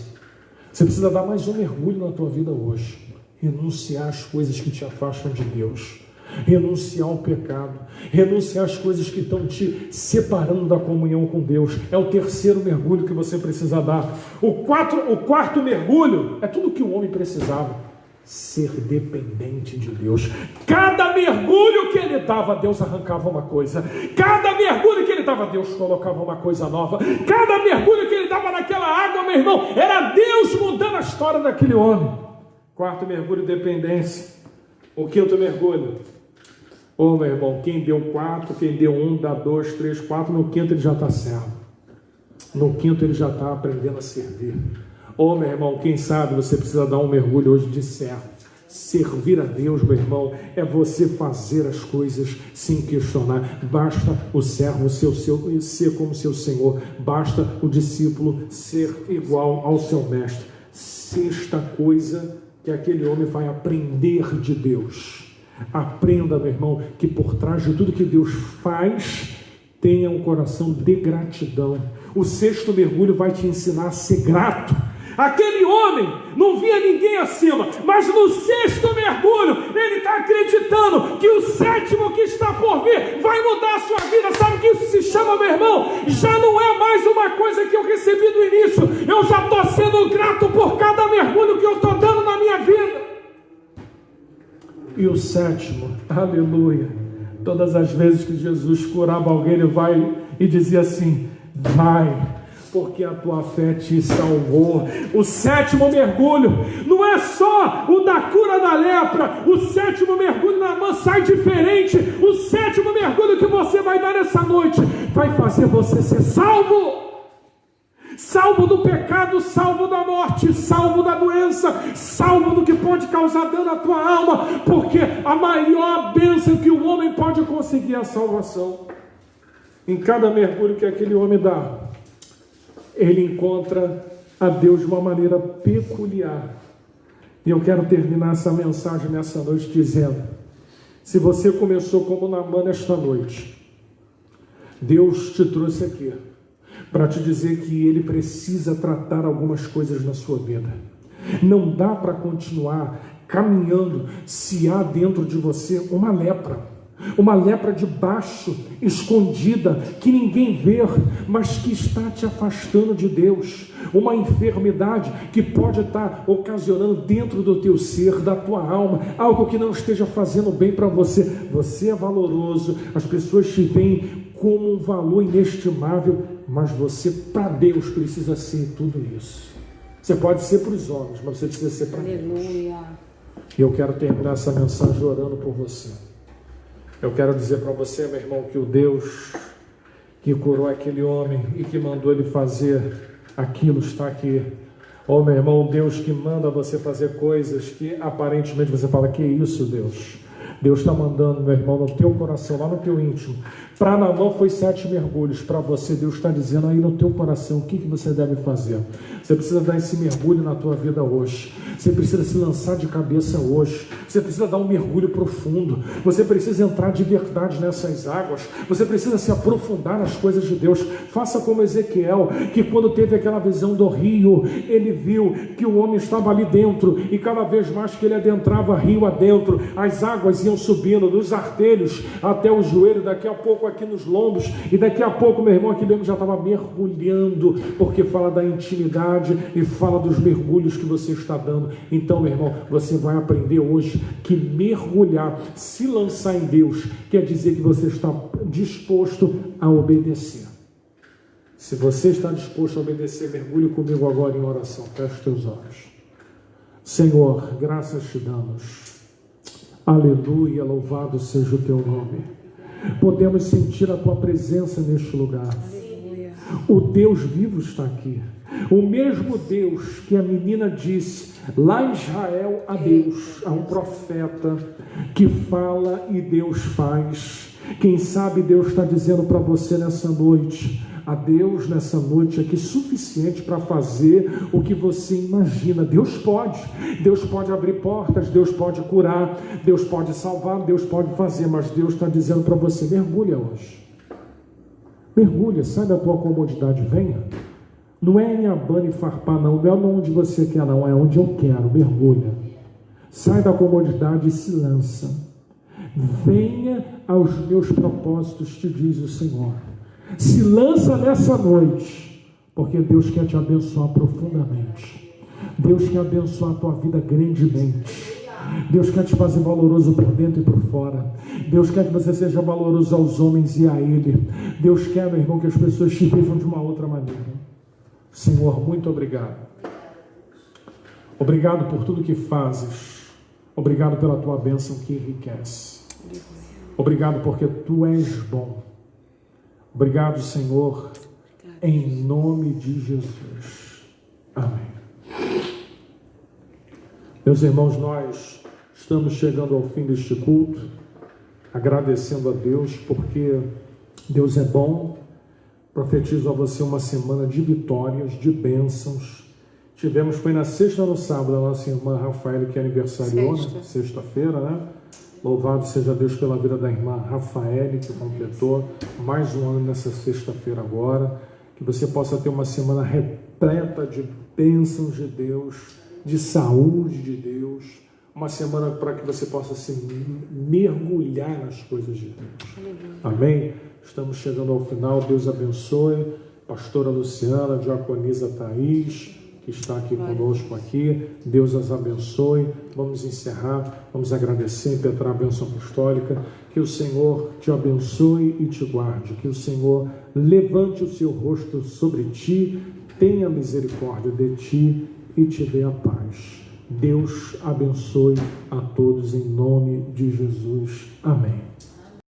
Você precisa dar mais um mergulho na tua vida hoje. Renunciar às coisas que te afastam de Deus. Renunciar ao pecado. Renunciar às coisas que estão te separando da comunhão com Deus. É o terceiro mergulho que você precisa dar. O quarto mergulho é tudo que o homem precisava. Ser dependente de Deus. Cada mergulho que ele dava, Deus arrancava uma coisa. Cada mergulho que ele dava, Deus colocava uma coisa nova. Cada mergulho que ele dava naquela água, meu irmão, era Deus mudando a história daquele homem. Quarto mergulho, dependência. O quinto mergulho. Ô, meu irmão, quem deu 4, quem deu 1, dá 2, 3, 4, no quinto ele já está servo. No quinto ele já está aprendendo a servir. Ô, meu irmão, quem sabe você precisa dar um mergulho hoje de servo. Servir a Deus, meu irmão, é você fazer as coisas sem questionar. Basta o servo ser como seu Senhor. Basta o discípulo ser igual ao seu mestre. Sexta coisa que aquele homem vai aprender de Deus. Aprenda, meu irmão, que por trás de tudo que Deus faz, tenha um coração de gratidão. O sexto mergulho vai te ensinar a ser grato. Aquele homem não via ninguém acima, mas no sexto mergulho ele está acreditando que o sétimo que está por vir vai mudar a sua vida. Sabe o que isso se chama, meu irmão? Já não é mais uma coisa que eu recebi do início. Eu já estou sendo grato por cada mergulho que eu estou dando na minha vida. E o sétimo, aleluia, todas as vezes que Jesus curava alguém, ele vai e dizia assim: vai, porque a tua fé te salvou. O sétimo mergulho não é só o da cura da lepra. O sétimo mergulho na mão sai diferente. O sétimo mergulho que você vai dar essa noite vai fazer você ser salvo. Salvo do pecado, salvo da morte, salvo da doença, salvo do que pode causar dano à tua alma, porque a maior bênção que o homem pode conseguir é a salvação. Em cada mergulho que aquele homem dá, ele encontra a Deus de uma maneira peculiar. E eu quero terminar essa mensagem nessa noite dizendo: se você começou como Naamã esta noite, Deus te trouxe aqui para te dizer que Ele precisa tratar algumas coisas na sua vida. Não dá para continuar caminhando se há dentro de você uma lepra de baixo, escondida, que ninguém vê, mas que está te afastando de Deus. Uma enfermidade que pode estar ocasionando dentro do teu ser, da tua alma, algo que não esteja fazendo bem para você. Você é valoroso, as pessoas te veem como um valor inestimável, mas você, para Deus, precisa ser tudo isso. Você pode ser para os homens, mas você precisa ser para Deus. Aleluia. E eu quero terminar essa mensagem orando por você. Eu quero dizer para você, meu irmão, que o Deus que curou aquele homem e que mandou ele fazer aquilo está aqui. Oh, meu irmão, Deus que manda você fazer coisas que aparentemente você fala, que isso, Deus? Deus está mandando, meu irmão, no teu coração, lá no teu íntimo. Para Naamã foi 7 mergulhos. Para você, Deus está dizendo aí no teu coração o que você deve fazer. Você precisa dar esse mergulho na tua vida hoje. Você precisa se lançar de cabeça hoje. Você precisa dar um mergulho profundo. Você precisa entrar de verdade nessas águas. Você precisa se aprofundar nas coisas de Deus. Faça como Ezequiel, que quando teve aquela visão do rio, ele viu que o homem estava ali dentro, e cada vez mais que ele adentrava rio adentro, as águas iam subindo dos artelhos até o joelho, daqui a pouco aqui nos lombos, e daqui a pouco, meu irmão, aquele homem já estava mergulhando, porque fala da intimidade e fala dos mergulhos que você está dando. Então, meu irmão, você vai aprender hoje que mergulhar, se lançar em Deus, quer dizer que você está disposto a obedecer. Se você está disposto a obedecer, mergulhe comigo agora em oração. Feche os teus olhos. Senhor, graças te damos. Aleluia, louvado seja o teu nome. Podemos sentir a tua presença neste lugar. O Deus vivo está aqui. O mesmo Deus que a menina disse, lá em Israel há Deus, há um profeta que fala e Deus faz. Quem sabe Deus está dizendo para você nessa noite, a Deus nessa noite aqui suficiente para fazer o que você imagina. Deus pode abrir portas, Deus pode curar, Deus pode salvar, Deus pode fazer, mas Deus está dizendo para você, mergulha hoje, mergulha, sai da tua comodidade, venha. Não é em Abana e Farpá, não é onde você quer, não, é onde eu quero, mergulha, sai da comodidade e se lança, venha aos meus propósitos, te diz o Senhor. Se lança nessa noite, porque Deus quer te abençoar profundamente. Deus quer abençoar a tua vida grandemente. Deus quer te fazer valoroso por dentro e por fora. Deus quer que você seja valoroso aos homens e a Ele. Deus quer, meu irmão, que as pessoas te vejam de uma outra maneira. Senhor, muito obrigado. Obrigado por tudo que fazes. Obrigado pela tua bênção que enriquece. Obrigado porque tu és bom. Obrigado, Senhor, em nome de Jesus. Amém. Meus irmãos, nós estamos chegando ao fim deste culto, agradecendo a Deus, porque Deus é bom. Profetizo a você uma semana de vitórias, de bênçãos. Foi na sexta ou no sábado, a nossa irmã Rafael, que aniversariou, sexta-feira, né? Louvado seja Deus pela vida da irmã Rafael, que completou mais um ano nessa sexta-feira agora. Que você possa ter uma semana repleta de bênçãos de Deus, de saúde de Deus. Uma semana para que você possa se mergulhar nas coisas de Deus. Amém? Estamos chegando ao final. Deus abençoe. Pastora Luciana, diaconisa Thaís, que está aqui conosco aqui. Deus as abençoe. Vamos encerrar, vamos agradecer, impetrar a bênção apostólica. Que o Senhor te abençoe e te guarde. Que o Senhor levante o seu rosto sobre ti, tenha misericórdia de ti e te dê a paz. Deus abençoe a todos em nome de Jesus. Amém.